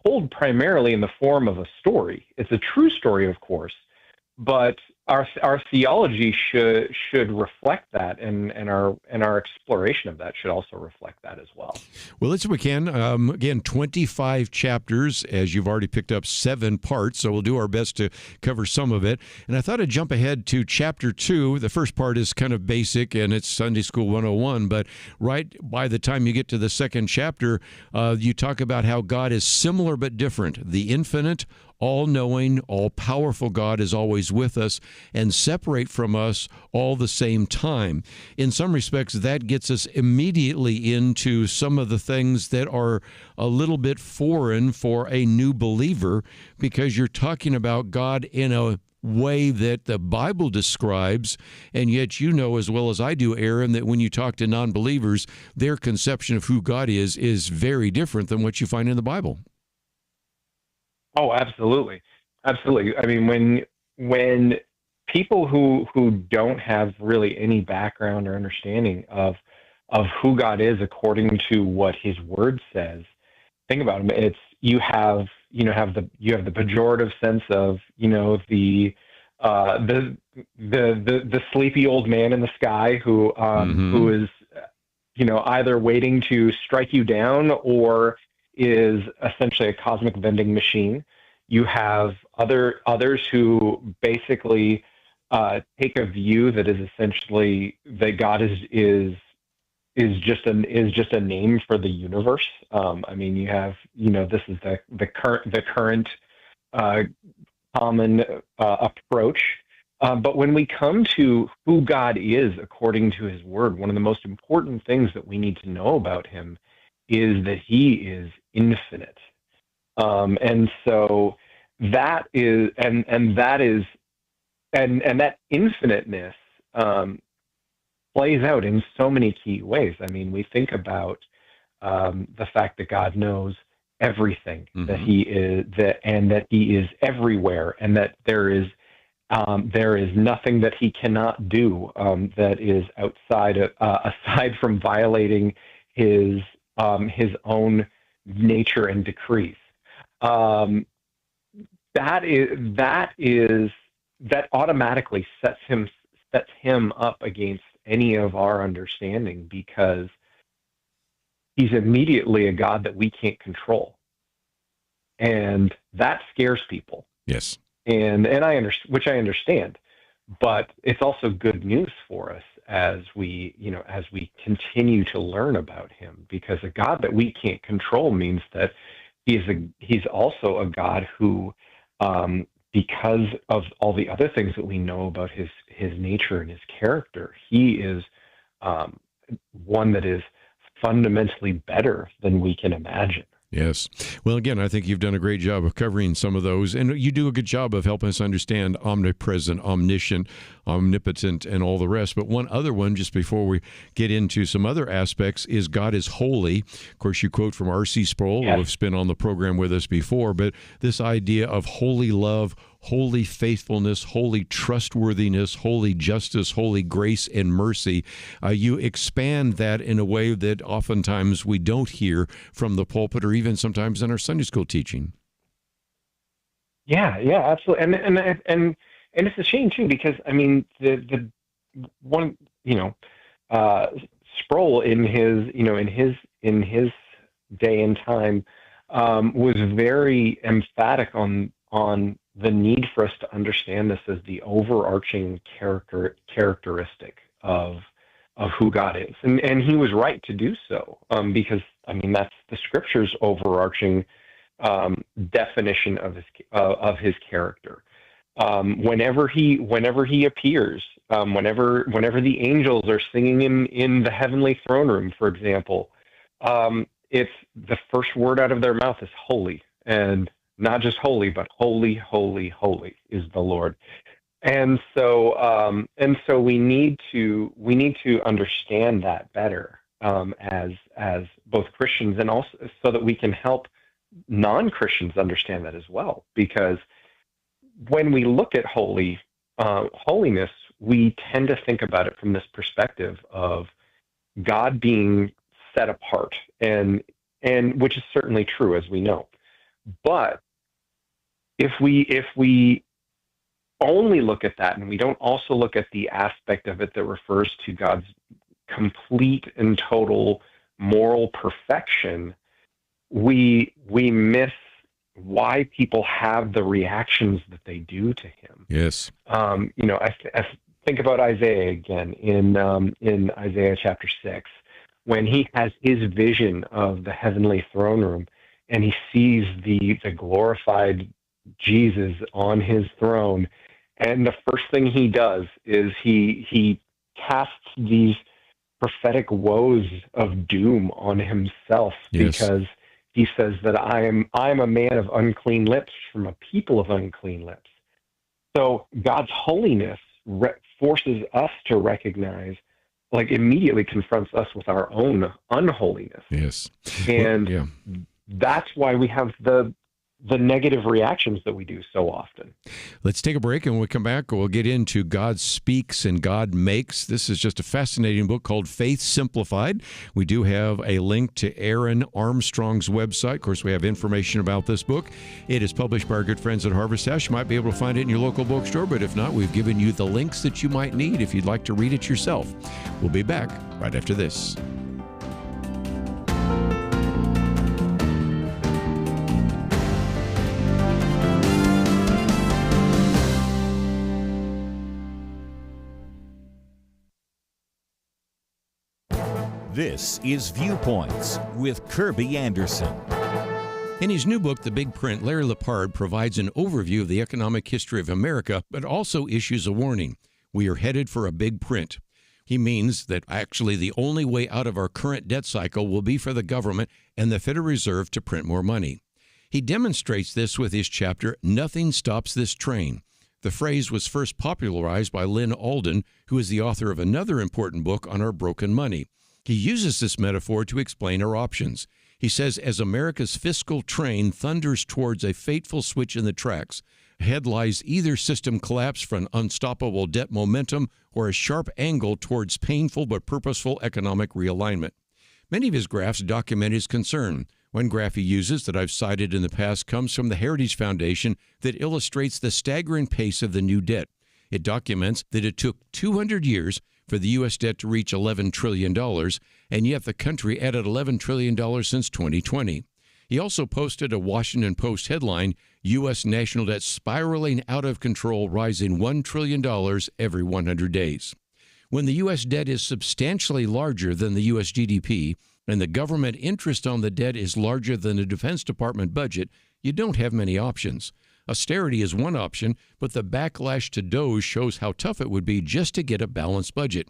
told primarily in the form of a story. It's a true story, of course, but our theology should reflect that, and our exploration of that should also reflect that as well. Well, let's see what we can. Again, 25 chapters, as you've already picked up 7 parts, so we'll do our best to cover some of it. And I thought I'd jump ahead to chapter 2. The first part is kind of basic, and it's Sunday School 101, but right by the time you get to the second chapter, you talk about how God is similar but different. The infinite, all-knowing, all-powerful God is always with us and separate from us all the same time. In some respects, that gets us immediately into some of the things that are a little bit foreign for a new believer, because you're talking about God in a way that the Bible describes, and yet you know as well as I do, Aaron, that when you talk to non-believers, their conception of who God is very different than what you find in the Bible. Oh, absolutely. Absolutely. I mean, when people who don't have really any background or understanding of who God is according to what his word says, think about him. It's you have the pejorative sense of, the sleepy old man in the sky who is, either waiting to strike you down or is essentially a cosmic vending machine. You have others who basically take a view that is essentially that God is just a name for the universe. I mean, you have this is the current common approach But when we come to who God is according to his word, one of the most important things that we need to know about him is that he is infinite. And so that is, and that is, and that infiniteness plays out in so many key ways. I mean, we think about the fact that God knows everything, that he is that, and that he is everywhere, and that there is nothing that he cannot do that is outside aside from violating his own nature and decrees. That automatically sets him up against any of our understanding, because he's immediately a God that we can't control, and that scares people. Yes, and which I understand, but it's also good news for us as we continue to learn about him, because a God that we can't control means that he's also a God who, because of all the other things that we know about his nature and his character, he is one that is fundamentally better than we can imagine. Yes. Well, again, I think you've done a great job of covering some of those, and you do a good job of helping us understand omnipresent, omniscient, omnipotent, and all the rest. But one other one, just before we get into some other aspects, is God is holy. Of course, you quote from R.C. Sproul, who has been on the program with us before, but this idea of holy love, holy faithfulness, holy trustworthiness, holy justice, holy grace and mercy. You expand that in a way that oftentimes we don't hear from the pulpit, or even sometimes in our Sunday school teaching. Yeah, absolutely. And it's a shame too, because I mean, the one, Sproul in his day and time was very emphatic on the need for us to understand this as the overarching characteristic of who God is, and he was right to do so, because I mean that's the Scripture's overarching definition of his character. Whenever he appears, whenever the angels are singing in the heavenly throne room, for example, it's the first word out of their mouth is holy, and not just holy, but holy, holy, holy is the Lord. And so we need to understand that better as both Christians, and also so that we can help non-Christians understand that as well. Because when we look at holiness, we tend to think about it from this perspective of God being set apart, and which is certainly true, as we know. But if we only look at that, and we don't also look at the aspect of it that refers to God's complete and total moral perfection, we miss why people have the reactions that they do to him. Yes. I think about Isaiah again in Isaiah chapter 6, when he has his vision of the heavenly throne room, and he sees the glorified Jesus on his throne, and the first thing he does is he casts these prophetic woes of doom on himself, because he says that I'm a man of unclean lips, from a people of unclean lips. So God's holiness forces us to recognize, like immediately confronts us with our own unholiness. Yes. And that's why we have the negative reactions that we do so often. Let's take a break, and when we come back, we'll get into God Speaks and God Makes. This is just a fascinating book called Faith Simplified. We do have a link to Aaron Armstrong's website. Of course, we have information about this book. It is published by our good friends at Harvest House. You might be able to find it in your local bookstore, but if not, we've given you the links that you might need if you'd like to read it yourself. We'll be back right after this. This is Viewpoints with Kerby Anderson. In his new book, The Big Print, Larry Lepard provides an overview of the economic history of America, but also issues a warning. We are headed for a big print. He means that actually the only way out of our current debt cycle will be for the government and the Federal Reserve to print more money. He demonstrates this with his chapter, Nothing Stops This Train. The phrase was first popularized by Lynn Alden, who is the author of another important book on our broken money. He uses this metaphor to explain our options. He says, as America's fiscal train thunders towards a fateful switch in the tracks, ahead lies either system collapse from unstoppable debt momentum or a sharp angle towards painful but purposeful economic realignment. Many of his graphs document his concern. One graph he uses that I've cited in the past comes from the Heritage Foundation that illustrates the staggering pace of the new debt. It documents that it took 200 years for the U.S. debt to reach $11 trillion, and yet the country added $11 trillion since 2020. He also posted a Washington Post headline, U.S. national debt spiraling out of control, rising $1 trillion every 100 days. When the U.S. debt is substantially larger than the U.S. GDP, and the government interest on the debt is larger than the Defense Department budget, you don't have many options. Austerity is one option, but the backlash to DOGE shows how tough it would be just to get a balanced budget.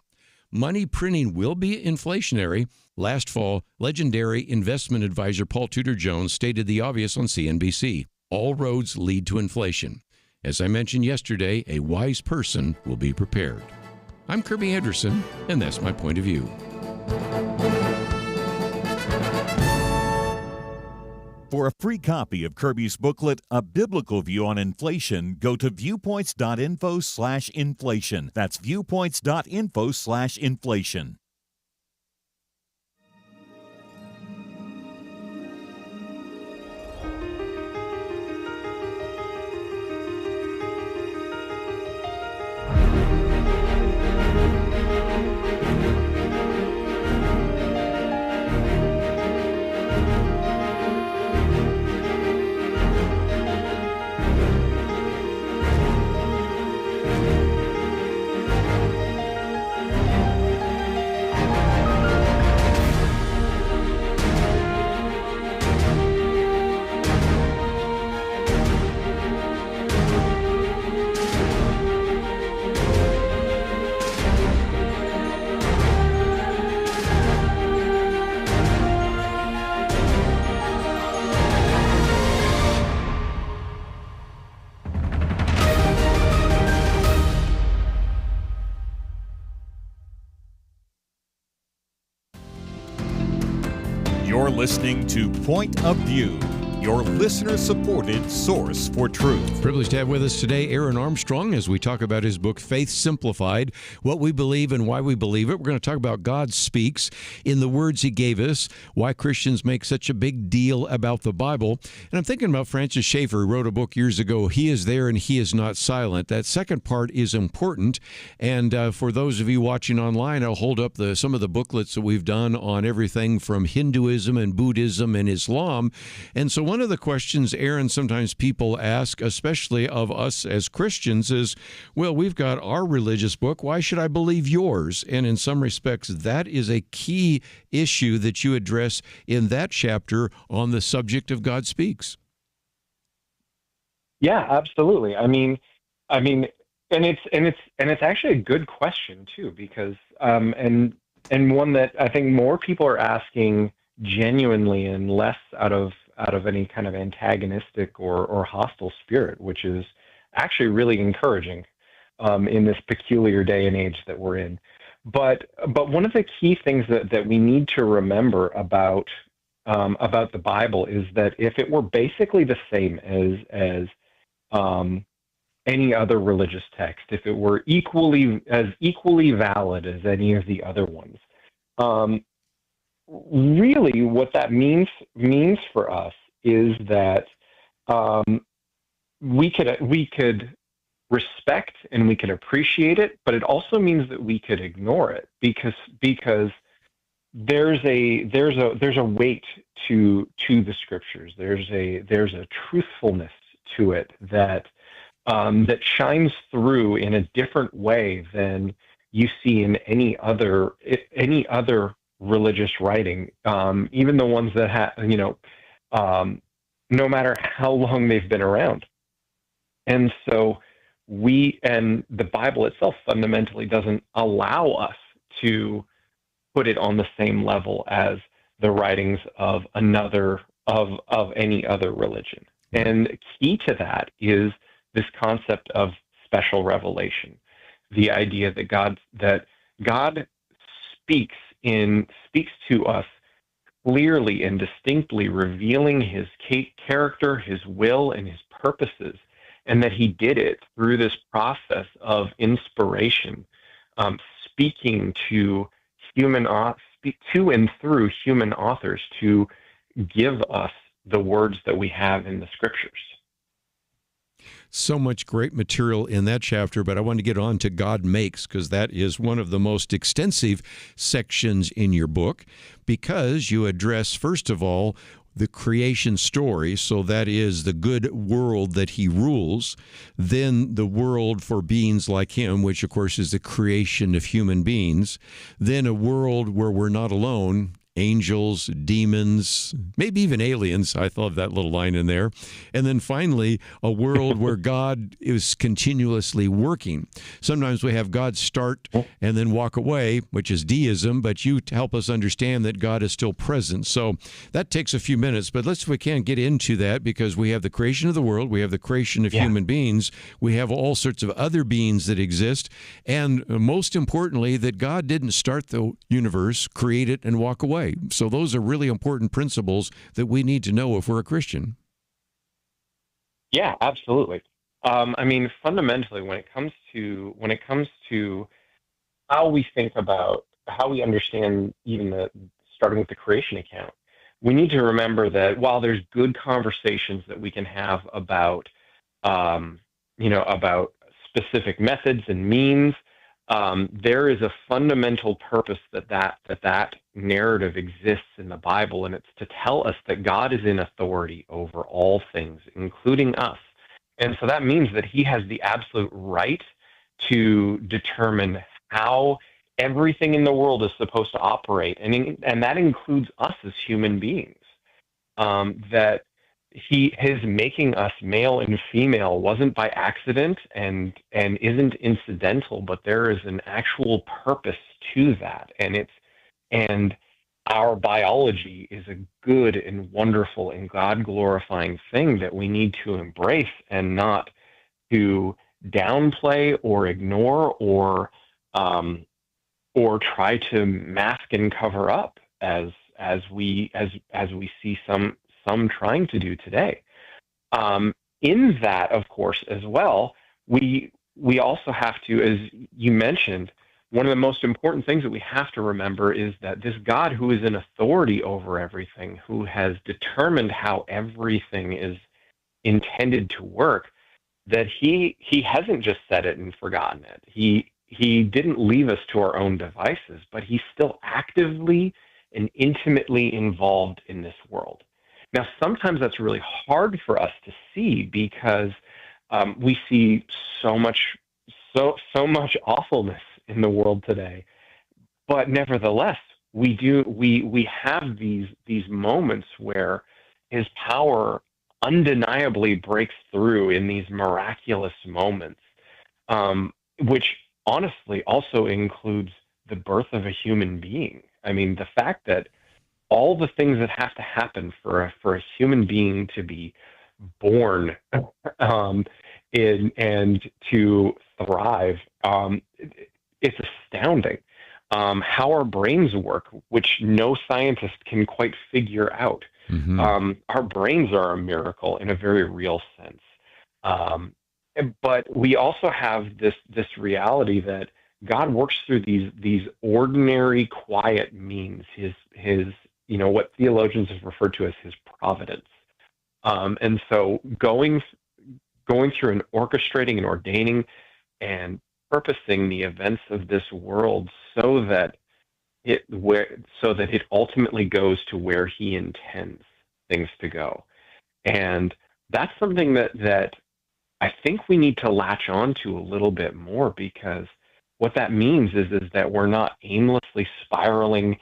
Money printing will be inflationary. Last fall, legendary investment advisor Paul Tudor Jones stated the obvious on CNBC. All roads lead to inflation. As I mentioned yesterday, a wise person will be prepared. I'm Kerby Anderson, and that's my point of view. For a free copy of Kerby's booklet, A Biblical View on Inflation, go to viewpoints.info/inflation. That's viewpoints.info/inflation. You're listening to Point of View, your listener-supported source for truth. Privileged to have with us today Aaron Armstrong as we talk about his book, Faith Simplified, what we believe and why we believe it. We're going to talk about God speaks in the words he gave us, why Christians make such a big deal about the Bible. And I'm thinking about Francis Schaeffer, who wrote a book years ago, He is There and He is Not Silent. That second part is important. And for those of you watching online, I'll hold up some of the booklets that we've done on everything from Hinduism and Buddhism and Islam. And so one of the questions, Aaron, sometimes people ask, especially of us as Christians, is, well, we've got our religious book. Why should I believe yours? And in some respects, that is a key issue that you address in that chapter on the subject of God Speaks. Yeah, absolutely. I mean, and it's actually a good question too, because and one that I think more people are asking genuinely and less out of any kind of antagonistic or hostile spirit, which is actually really encouraging in this peculiar day and age that we're in. But one of the key things that we need to remember about the Bible is that if it were basically the same as any other religious text, if it were equally valid as any of the other ones, really what that means for us is that we could respect and we could appreciate it, but it also means that we could ignore it because there's a weight to the scriptures. There's a truthfulness to it that shines through in a different way than you see in any other religious writing, even the ones that no matter how long they've been around. And so and the Bible itself fundamentally doesn't allow us to put it on the same level as the writings of any other religion. And key to that is this concept of special revelation, the idea that God speaks to us clearly and distinctly, revealing his character, his will, and his purposes, and that he did it through this process of inspiration, speaking to and through human authors to give us the words that we have in the scriptures. So much great material in that chapter, but I want to get on to God Makes, because that is one of the most extensive sections in your book, because you address, first of all, the creation story, so that is the good world that he rules, then the world for beings like him, which of course is the creation of human beings, then a world where we're not alone, angels, demons, maybe even aliens. I thought of that little line in there. And then finally, a world where God is continuously working. Sometimes we have God start and then walk away, which is deism, but you help us understand that God is still present. So that takes a few minutes, but let's, if we can, get into that, because we have the creation of the world, we have the creation of human beings, we have all sorts of other beings that exist, and most importantly, that God didn't start the universe, create it, and walk away. So those are really important principles that we need to know if we're a Christian. Yeah, absolutely. I mean, fundamentally, when it comes to how we think about, how we understand even starting with the creation account, we need to remember that while there's good conversations that we can have about, about specific methods and means, there is a fundamental purpose that narrative exists in the Bible, and it's to tell us that God is in authority over all things, including us. And so that means that he has the absolute right to determine how everything in the world is supposed to operate, and that includes us as human beings. That his making us male and female wasn't by accident and isn't incidental, but there is an actual purpose to that, and our biology is a good and wonderful and God-glorifying thing that we need to embrace and not to downplay or ignore or try to mask and cover up as we see some trying to do today. In that, of course, as well, we also have to, as you mentioned, one of the most important things that we have to remember is that this God who is in authority over everything, who has determined how everything is intended to work, that he hasn't just said it and forgotten it. He didn't leave us to our own devices, but he's still actively and intimately involved in this world. Now, sometimes that's really hard for us to see because we see so much awfulness in the world today. But nevertheless, we have these moments where his power undeniably breaks through in these miraculous moments, which honestly also includes the birth of a human being. I mean, the fact that all the things that have to happen for a human being to be born and to thrive, it's astounding. How our brains work, which no scientist can quite figure out. Mm-hmm. Our brains are a miracle in a very real sense. But we also have this reality that God works through these ordinary, quiet means. His what theologians have referred to as his providence. And so going through and orchestrating and ordaining and purposing the events of this world so that it ultimately goes to where he intends things to go. And that's something that I think we need to latch on to a little bit more, because what that means is that we're not aimlessly spiraling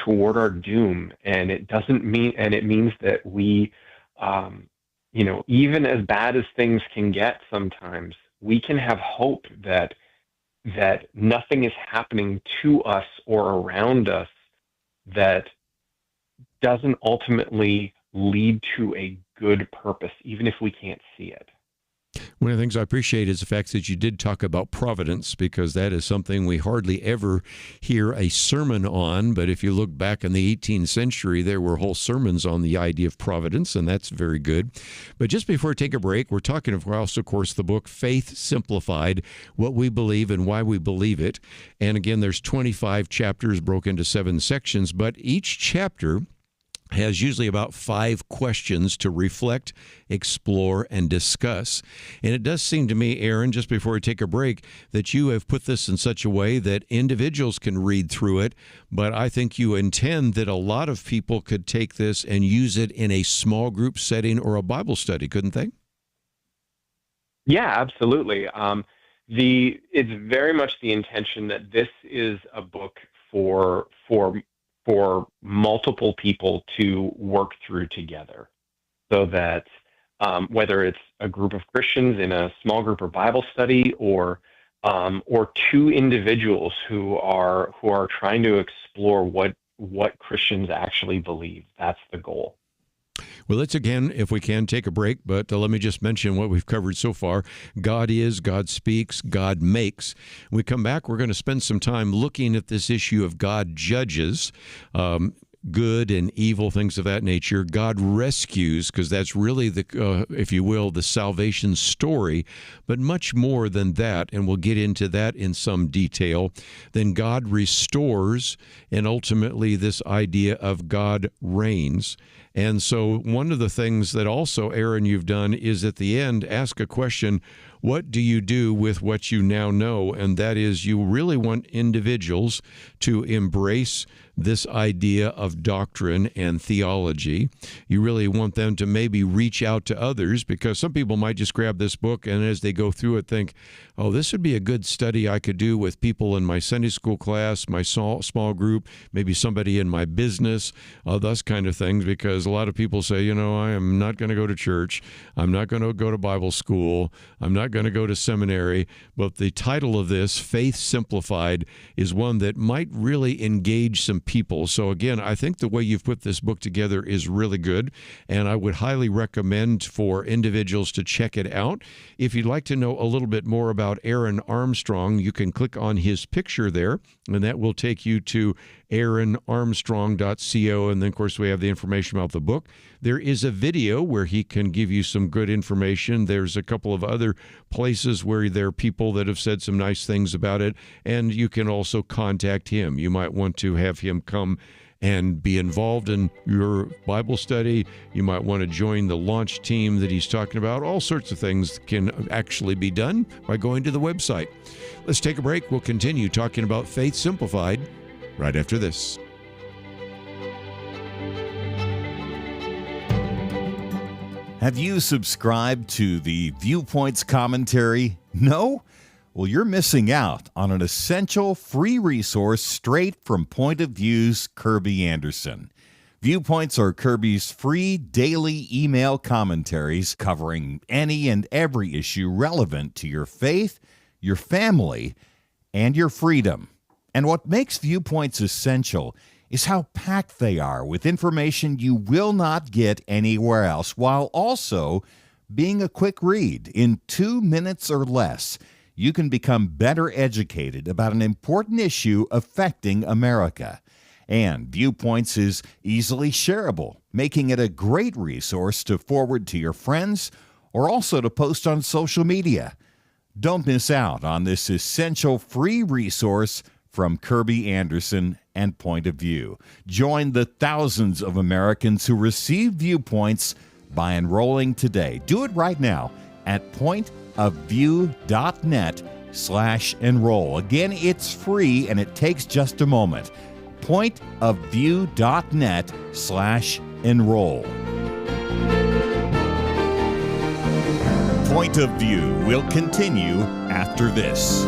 toward our doom, and it means that we even as bad as things can get sometimes, we can have hope that nothing is happening to us or around us that doesn't ultimately lead to a good purpose, even if we can't see it. One of the things I appreciate is the fact that you did talk about providence, because that is something we hardly ever hear a sermon on. But if you look back in the 18th century, there were whole sermons on the idea of providence, and that's very good. But just before we take a break, we're talking, of course, the book Faith Simplified, What We Believe and Why We Believe It. And again, there's 25 chapters broken into 7 sections, but each chapter has usually about 5 questions to reflect, explore, and discuss. And it does seem to me, Aaron, just before we take a break, that you have put this in such a way that individuals can read through it, but I think you intend that a lot of people could take this and use it in a small group setting or a Bible study, couldn't they? Yeah, absolutely. It's very much the intention that this is a book for multiple people to work through together, so that whether it's a group of Christians in a small group or Bible study, or 2 individuals who are trying to explore what Christians actually believe. That's the goal. Well, let's again, if we can, take a break, but let me just mention what we've covered so far. God is, God speaks, God makes. When we come back, we're going to spend some time looking at this issue of God judges, good and evil, things of that nature. God rescues, because that's really the, if you will, the salvation story, but much more than that, and we'll get into that in some detail. Then God restores, and ultimately this idea of God reigns. And so one of the things that also, Aaron, you've done is at the end, ask a question, what do you do with what you now know? And that is, you really want individuals to embrace this idea of doctrine and theology. You really want them to maybe reach out to others, because some people might just grab this book and as they go through it think, oh, this would be a good study I could do with people in my Sunday school class, my small group, maybe somebody in my business, those kind of things, because a lot of people say, I am not going to go to church. I'm not going to go to Bible school. I'm not going to go to seminary. But the title of this, Faith Simplified, is one that might really engage some people. So again, I think the way you've put this book together is really good, and I would highly recommend for individuals to check it out. If you'd like to know a little bit more about Aaron Armstrong, you can click on his picture there, and that will take you to aaronarmstrong.co, and then of course we have the information about the book. There is a video where he can give you some good information. There's a couple of other places where there are people that have said some nice things about it, and you can also contact him. You might want to have him come and be involved in your Bible study. You might want to join the launch team that he's talking about. All sorts of things can actually be done by going to the website. Let's take a break. We'll continue talking about Faith Simplified right after this. Have you subscribed to the Viewpoints commentary? No? Well, you're missing out on an essential free resource straight from Point of View's Kerby Anderson. Viewpoints are Kerby's free daily email commentaries covering any and every issue relevant to your faith, your family, and your freedom. And what makes Viewpoints essential is how packed they are with information you will not get anywhere else, while also being a quick read. In 2 minutes or less, you can become better educated about an important issue affecting America. And Viewpoints is easily shareable, making it a great resource to forward to your friends or also to post on social media. Don't miss out on this essential free resource from Kerby Anderson and Point of View. Join the thousands of Americans who receive Viewpoints by enrolling today. Do it right now at pointofview.net/enroll. Again, it's free and it takes just a moment. pointofview.net/enroll. Point of View will continue after this.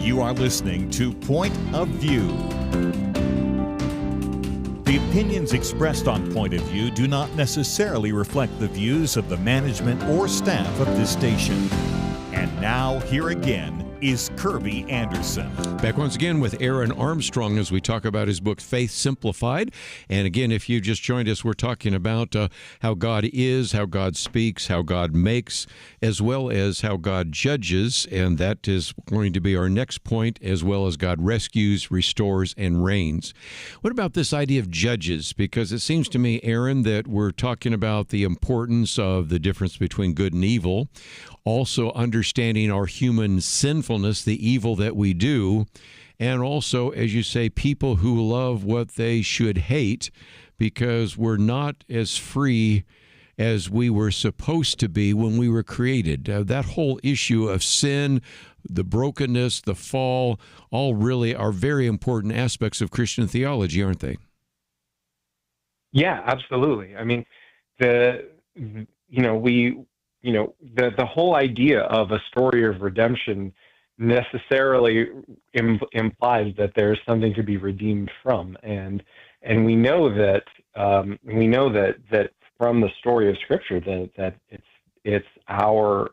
You are listening to Point of View. The opinions expressed on Point of View do not necessarily reflect the views of the management or staff of this station. And now, here again, is Kerby Anderson. Back once again with Aaron Armstrong as we talk about his book, Faith Simplified. And again, if you just joined us, we're talking about how God is, how God speaks, how God makes, as well as how God judges. And that is going to be our next point, as well as God rescues, restores, and reigns. What about this idea of judges? Because it seems to me, Aaron, that we're talking about the importance of the difference between good and evil, also understanding our human sinfulness, the evil that we do, and also, as you say, people who love what they should hate because we're not as free as we were supposed to be when we were created. That whole issue of sin, the brokenness, the fall, all really are very important aspects of Christian theology, aren't they? Yeah, absolutely. I mean, the whole idea of a story of redemption necessarily implies that there's something to be redeemed from, and we know that from the story of Scripture that it's our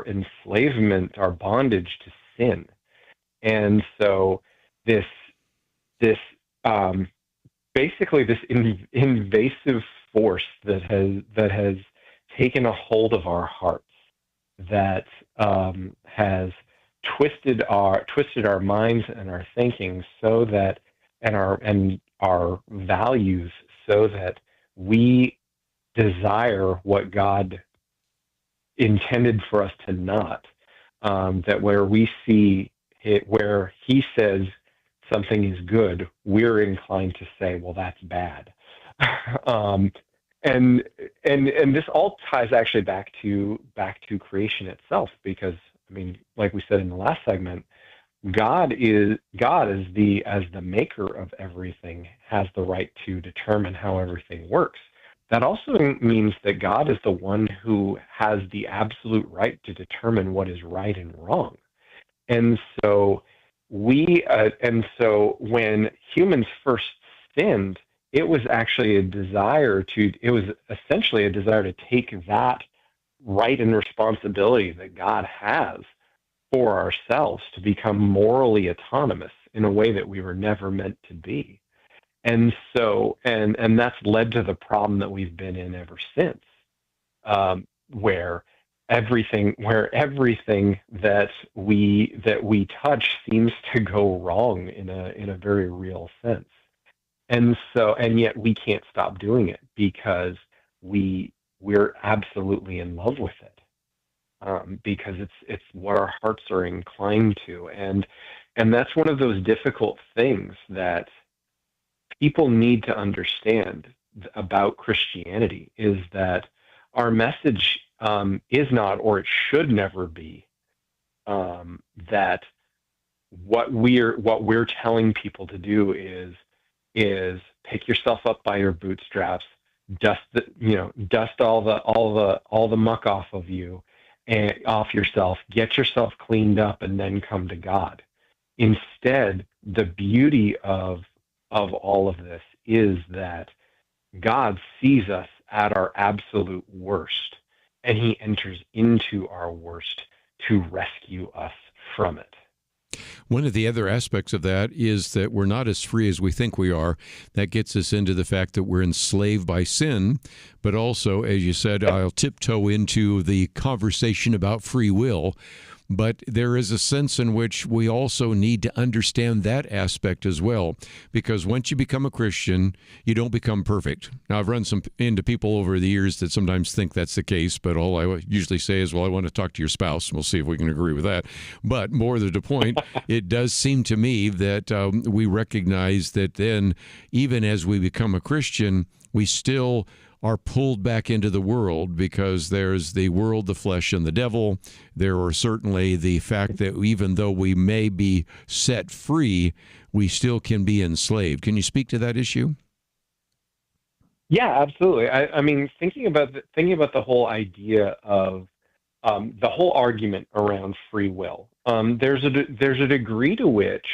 enslavement, our bondage to sin, and so this basically this invasive force that has taken a hold of our hearts, that has twisted our minds and our thinking so that and our values so that we desire what God intended for us to not. That where we see it, where He says something is good, we're inclined to say, well, that's bad. And this all ties actually back to creation itself, because I mean, like we said in the last segment, God as the maker of everything has the right to determine how everything works. That also means that God is the one who has the absolute right to determine what is right and wrong. And so when humans first sinned, it was essentially a desire to take that right and responsibility that God has for ourselves to become morally autonomous in a way that we were never meant to be. And so, and that's led to the problem that we've been in ever since, where everything that we touch seems to go wrong in a very real sense. And so, and yet we can't stop doing it because we're absolutely in love with it, because it's what our hearts are inclined to, and that's one of those difficult things that people need to understand about Christianity, is that our message is not, or it should never be, that what we're telling people to do is pick yourself up by your bootstraps, dust all the muck off of you and off yourself, get yourself cleaned up, and then come to God. Instead, the beauty of all of this is that God sees us at our absolute worst, and He enters into our worst to rescue us from it. One of the other aspects of that is that we're not as free as we think we are. That gets us into the fact that we're enslaved by sin, but also, as you said, I'll tiptoe into the conversation about free will. But there is a sense in which we also need to understand that aspect as well, because once you become a Christian, you don't become perfect. Now, I've run into people over the years that sometimes think that's the case, but all I usually say is, well, I want to talk to your spouse. We'll see if we can agree with that. But more to the point, it does seem to me that we recognize that then, even as we become a Christian, we still are pulled back into the world, because there's the world, the flesh, and the devil. There are certainly the fact that even though we may be set free, we still can be enslaved. Can you speak to that issue? Yeah, absolutely. I mean, thinking about the whole idea of the whole argument around free will. There's a degree to which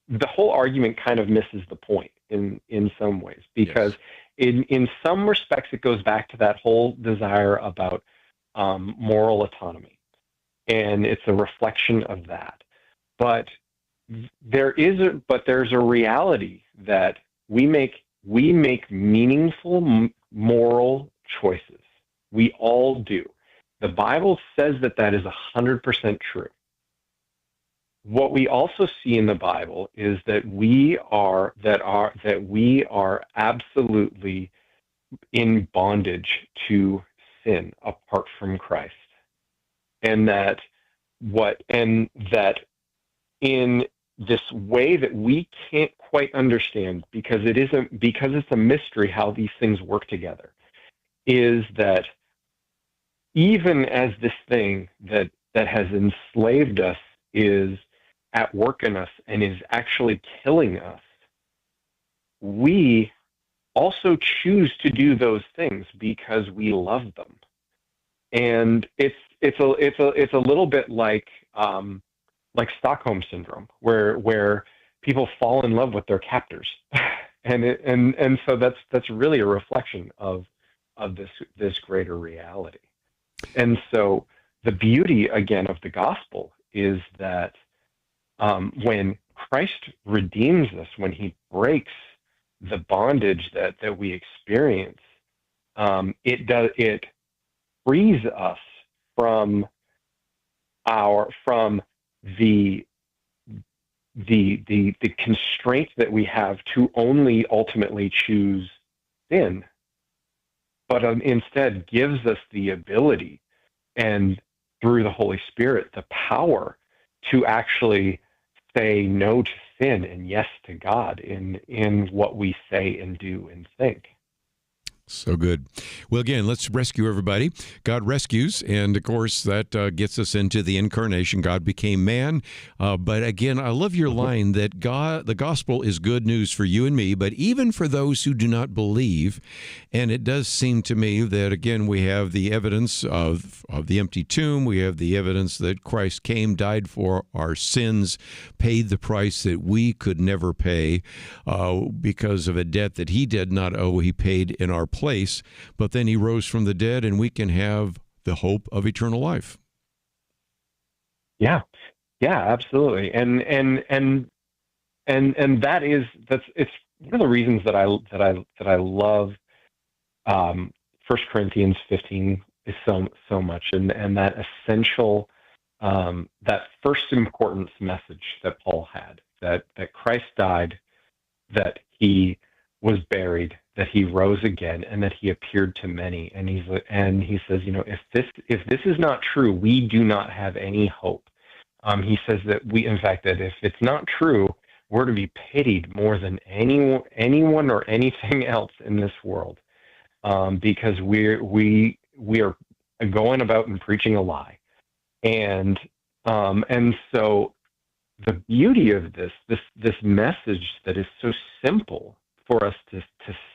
the whole argument kind of misses the point in some ways, because in some respects it goes back to that whole desire about moral autonomy, and it's a reflection of that. But there's a reality that we make meaningful moral choices. We all do. The Bible says that is 100% true. What we also see in the Bible is that we are absolutely in bondage to sin apart from Christ, and that in this way that we can't quite understand, because it's a mystery how these things work together, is that even as this thing that has enslaved us is at work in us and is actually killing us, we also choose to do those things because we love them. And it's a little bit like Stockholm syndrome, where people fall in love with their captors, and so that's really a reflection of this greater reality. And so the beauty again of the gospel is that when Christ redeems us, when He breaks the bondage that we experience, it frees us from the constraint that we have to only ultimately choose sin, but instead gives us the ability, and through the Holy Spirit, the power to actually say no to sin and yes to God in what we say and do and think. So good. Well, again, let's rescue everybody. God rescues, and of course that gets us into the incarnation. God became man. But again, I love your line that the gospel is good news for you and me, but even for those who do not believe. And it does seem to me that, again, we have the evidence of the empty tomb. We have the evidence that Christ came, died for our sins, paid the price that we could never pay because of a debt that He did not owe. He paid in our place, but then He rose from the dead, and we can have the hope of eternal life. Yeah, absolutely, and it's one of the reasons that I love 1 Corinthians 15 is so much, and that essential that first importance message that Paul had, that Christ died, that He was buried, that He rose again, and that He appeared to many. And he says, if this is not true, we do not have any hope. He says that that if it's not true, we're to be pitied more than anyone or anything else in this world, because we are going about and preaching a lie. And so the beauty of this message that is so simple for us to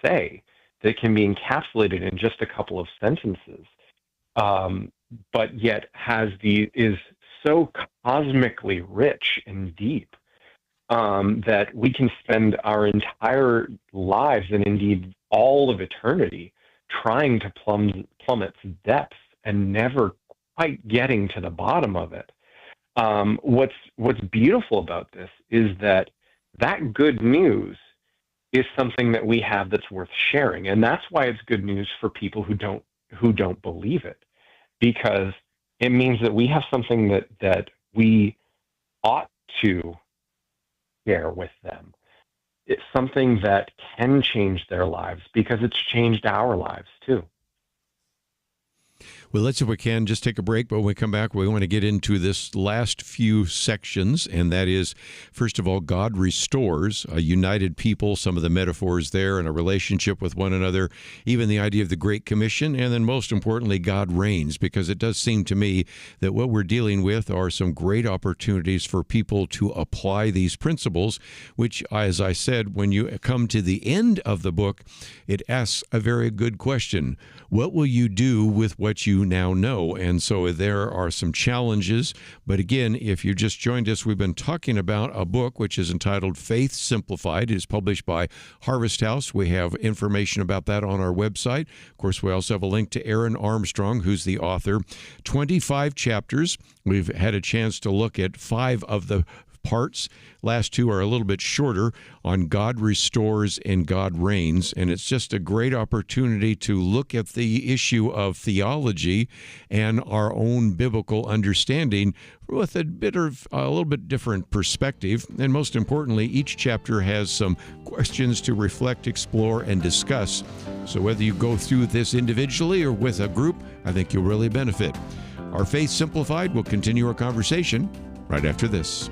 say, that can be encapsulated in just a couple of sentences, but yet is so cosmically rich and deep, that we can spend our entire lives, and indeed all of eternity, trying to plumb its depths and never quite getting to the bottom of it. What's beautiful about this is that good news is something that we have that's worth sharing, and that's why it's good news for people who don't believe it, because it means that we have something that we ought to share with them. It's something that can change their lives, because it's changed our lives too. Well, let's, if we can, just take a break. But when we come back, we want to get into this last few sections, and that is, first of all, God restores a united people, some of the metaphors there, and a relationship with one another, even the idea of the Great Commission, and then most importantly, God reigns, because it does seem to me that what we're dealing with are some great opportunities for people to apply these principles, which, as I said, when you come to the end of the book, it asks a very good question. What will you do with what you you now know. And so there are some challenges. But again, if you just joined us, we've been talking about a book which is entitled Faith Simplified. It is published by Harvest House. We have information about that on our website. Of course, we also have a link to Aaron Armstrong, who's the author. 25 chapters. We've had a chance to look at 5 of the parts. Last 2 are a little bit shorter on God restores and God reigns. And it's just a great opportunity to look at the issue of theology and our own biblical understanding with a little bit different perspective. And most importantly, each chapter has some questions to reflect, explore, and discuss. So whether you go through this individually or with a group, I think you'll really benefit. Our Faith Simplified will continue our conversation right after this.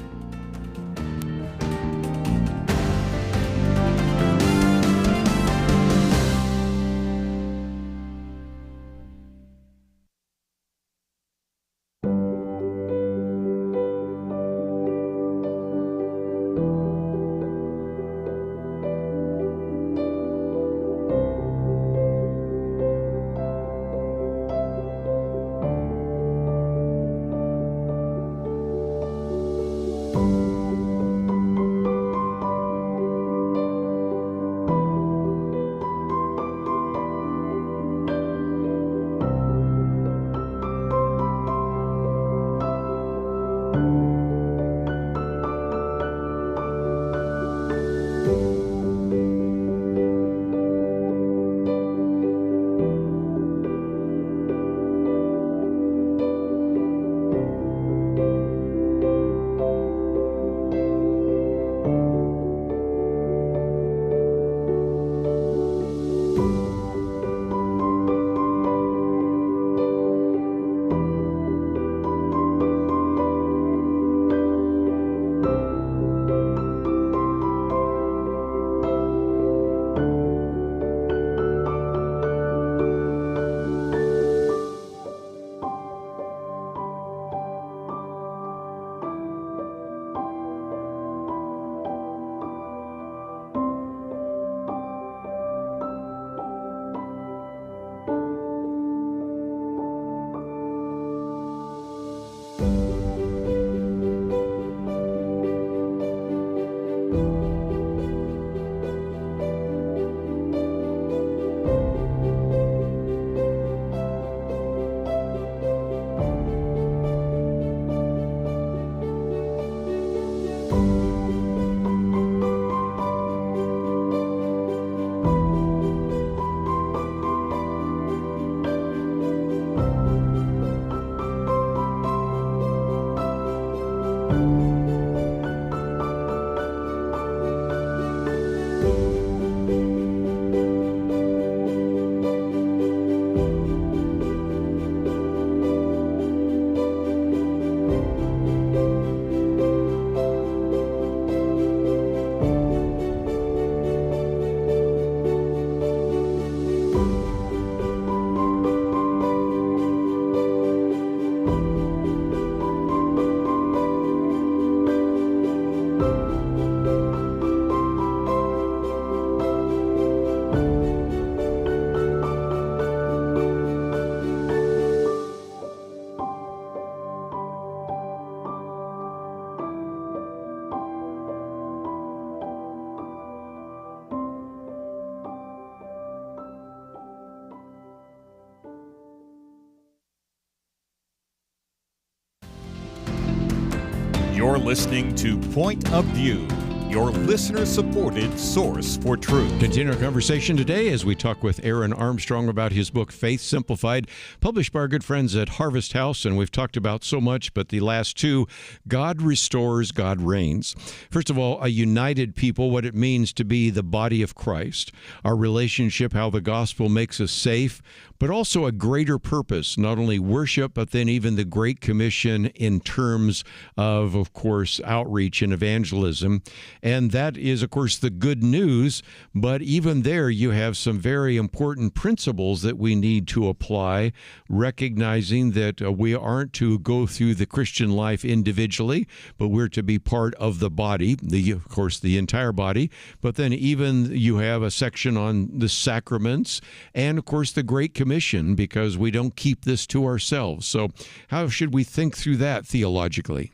You're listening to Point of View, your listener-supported source for truth. Continue our conversation today as we talk with Aaron Armstrong about his book, Faith Simplified, published by our good friends at Harvest House. And we've talked about so much, but the last 2, God restores, God reigns. First of all, a united people, what it means to be the body of Christ, our relationship, how the gospel makes us safe, but also a greater purpose, not only worship, but then even the Great Commission in terms of course, outreach and evangelism. And that is, of course, the good news. But even there, you have some very important principles that we need to apply, recognizing that we aren't to go through the Christian life individually, but we're to be part of the body, of course, the entire body. But then even you have a section on the sacraments and, of course, the Great Commission, because we don't keep this to ourselves. So how should we think through that theologically?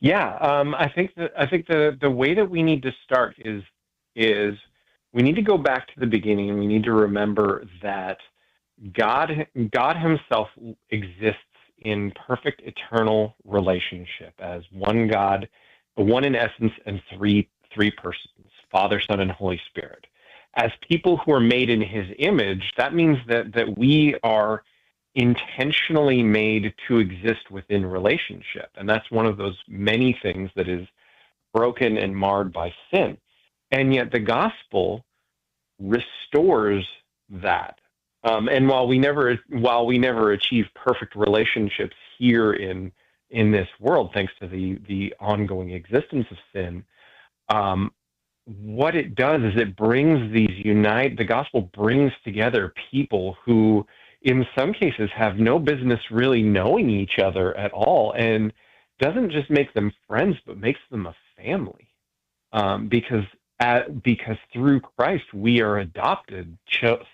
Yeah, I think the way that we need to start is we need to go back to the beginning, and we need to remember that God Himself exists in perfect eternal relationship as one God, one in essence, and three persons: Father, Son, and Holy Spirit. As people who are made in His image, that means that we are intentionally made to exist within relationship. And that's one of those many things that is broken and marred by sin. And yet the gospel restores that. And while we never achieve perfect relationships here in this world, thanks to the ongoing existence of sin, what it does is it brings the gospel brings together people who in some cases have no business really knowing each other at all, and doesn't just make them friends, but makes them a family. Because through Christ we are adopted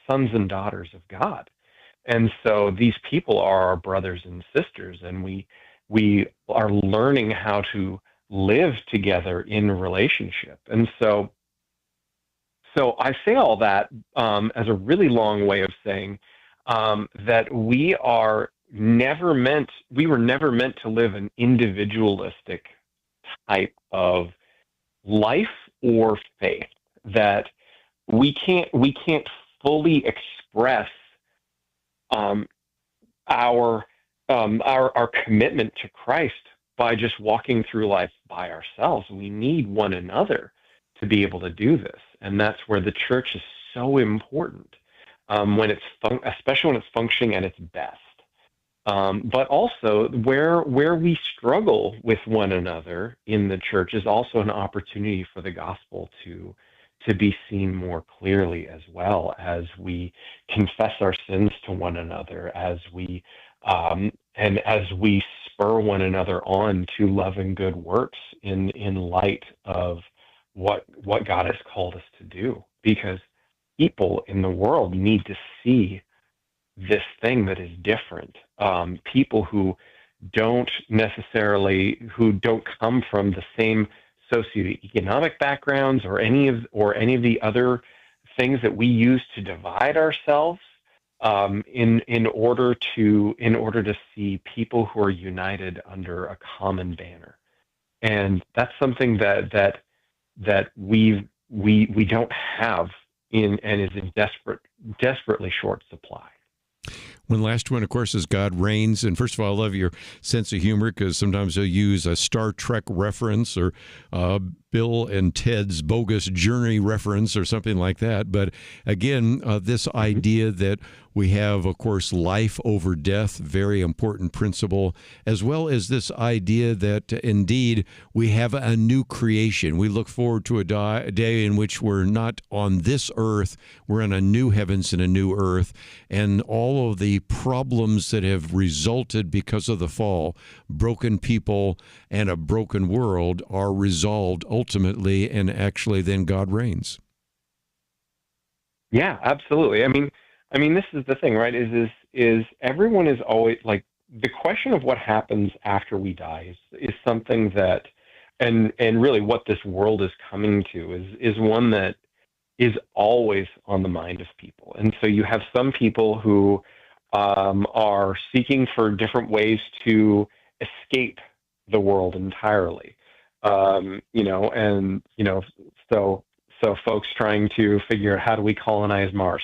sons and daughters of God, and so these people are our brothers and sisters, and we are learning how to live together in relationship. And so I say all that as a really long way of saying that we were never meant to live an individualistic type of life or faith, that we can't fully express our commitment to Christ by just walking through life by ourselves. We need one another to be able to do this, and that's where the church is so important. Especially when it's functioning at its best, but also where we struggle with one another in the church is also an opportunity for the gospel to be seen more clearly, as well as we confess our sins to one another, as we spur one another on to love and good works in light of what God has called us to do, because people in the world need to see this thing that is different. People who don't come from the same socioeconomic backgrounds or any of the other things that we use to divide ourselves, in order to see people who are united under a common banner. And that's something that we don't have and is in desperately short supply. One last one, of course, is God reigns. And first of all, I love your sense of humor, because sometimes they'll use a Star Trek reference or Bill and Ted's Bogus Journey reference or something like that. But again, this idea that we have, of course, life over death, very important principle, as well as this idea that indeed we have a new creation. We look forward to a day in which we're not on this earth, we're on a new heavens and a new earth, and all of the problems that have resulted because of the fall, broken people and a broken world, are resolved ultimately, and actually then God reigns. Yeah, absolutely. I mean, this is the thing, right? Is everyone is always like, the question of what happens after we die is something that, and really what this world is coming to is one that is always on the mind of people. And so you have some people who are seeking for different ways to escape the world entirely. So folks trying to figure out, how do we colonize Mars?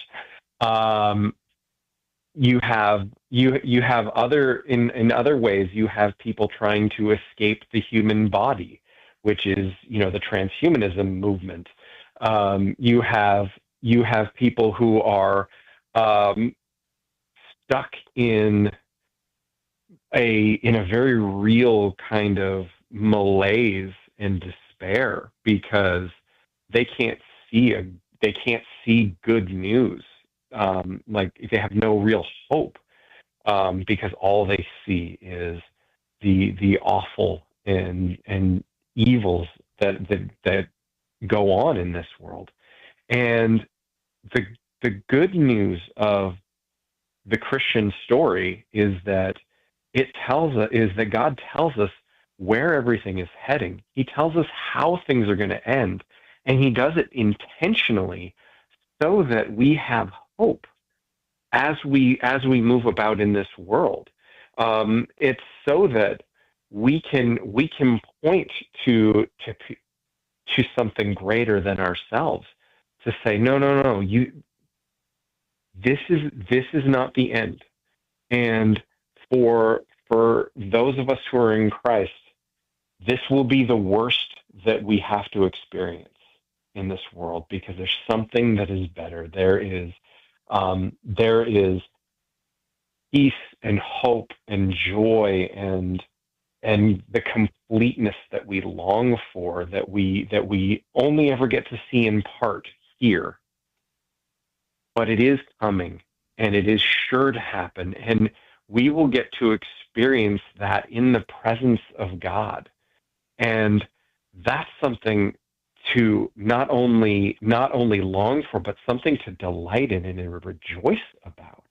You have in other ways, you have people trying to escape the human body, which is, the transhumanism movement. You have people who are stuck in a very real kind of malaise and despair because they can't see good news. Like they have no real hope because all they see is the awful and evils that go on in this world. And the good news of the Christian story is that God tells us where everything is heading. He tells us how things are going to end, and he does it intentionally so that we have hope as we move about in this world. It's so that we can point to something greater than ourselves, to say, no, this is not the end. And for those of us who are in Christ, this will be the worst that we have to experience in this world, because there's something that is better. There is peace and hope and joy and the completeness that we long for, that we only ever get to see in part here. But it is coming, and it is sure to happen, and we will get to experience that in the presence of God. And that's something to not only long for, but something to delight in and rejoice about.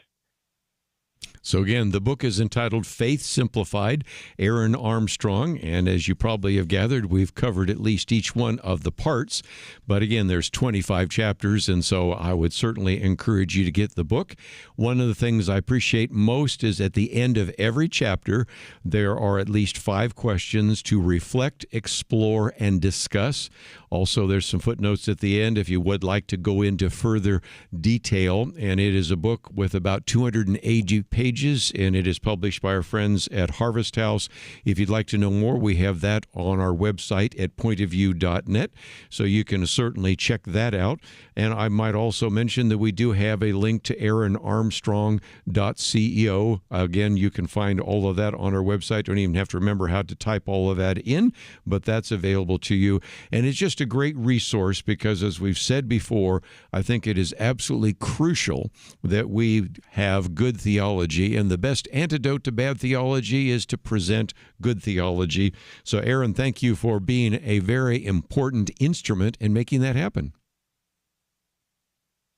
So again, the book is entitled Faith Simplified, Aaron Armstrong, and as you probably have gathered, we've covered at least each one of the parts. But again, there's 25 chapters, and so I would certainly encourage you to get the book. One of the things I appreciate most is at the end of every chapter, there are at least 5 questions to reflect, explore, and discuss. Also, there's some footnotes at the end if you would like to go into further detail, and it is a book with about 280 pages, and it is published by our friends at Harvest House. If you'd like to know more, we have that on our website at pointofview.net, so you can certainly check that out. And I might also mention that we do have a link to aaronarmstrong.co. Again, you can find all of that on our website. Don't even have to remember how to type all of that in, but that's available to you. And it's just a great resource because, as we've said before, I think it is absolutely crucial that we have good theology, and the best antidote to bad theology is to present good theology. So, Aaron, thank you for being a very important instrument in making that happen.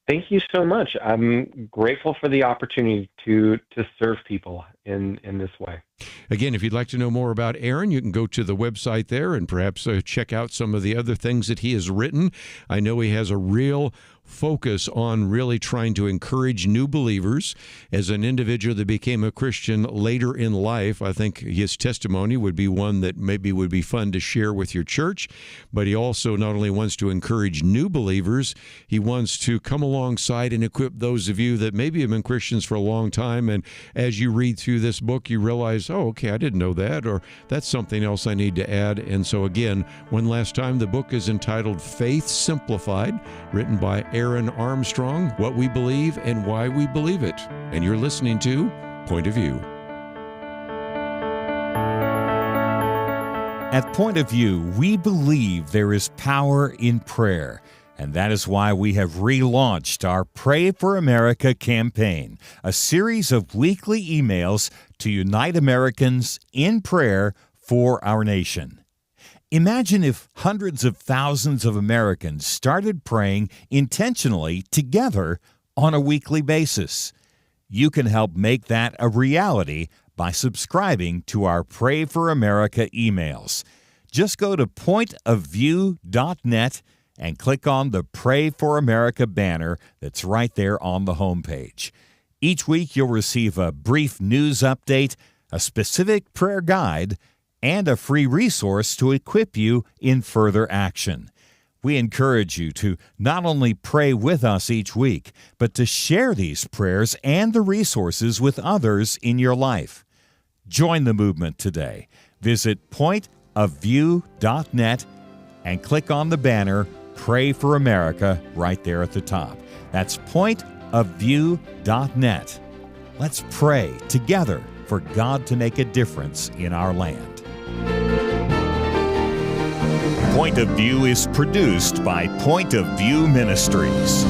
Thank you so much. I'm grateful for the opportunity to serve people in this way. Again, if you'd like to know more about Aaron, you can go to the website there and perhaps check out some of the other things that he has written. I know he has a real focus on really trying to encourage new believers. As an individual that became a Christian later in life, I think his testimony would be one that maybe would be fun to share with your church. But he also not only wants to encourage new believers, he wants to come alongside and equip those of you that maybe have been Christians for a long time. And as you read through this book, you realize, oh, okay, I didn't know that, or that's something else I need to add. And so again, one last time, the book is entitled Faith Simplified, written by Aaron Armstrong, What We Believe and Why We Believe It. And you're listening to Point of View. At Point of View, we believe there is power in prayer. And that is why we have relaunched our Pray for America campaign, a series of weekly emails to unite Americans in prayer for our nation. Imagine if hundreds of thousands of Americans started praying intentionally together on a weekly basis. You can help make that a reality by subscribing to our Pray for America emails. Just go to pointofview.net and click on the Pray for America banner that's right there on the homepage. Each week you'll receive a brief news update, a specific prayer guide, and a free resource to equip you in further action. We encourage you to not only pray with us each week, but to share these prayers and the resources with others in your life. Join the movement today. Visit pointofview.net and click on the banner Pray for America right there at the top. That's pointofview.net. Let's pray together for God to make a difference in our land. Point of View is produced by Point of View Ministries.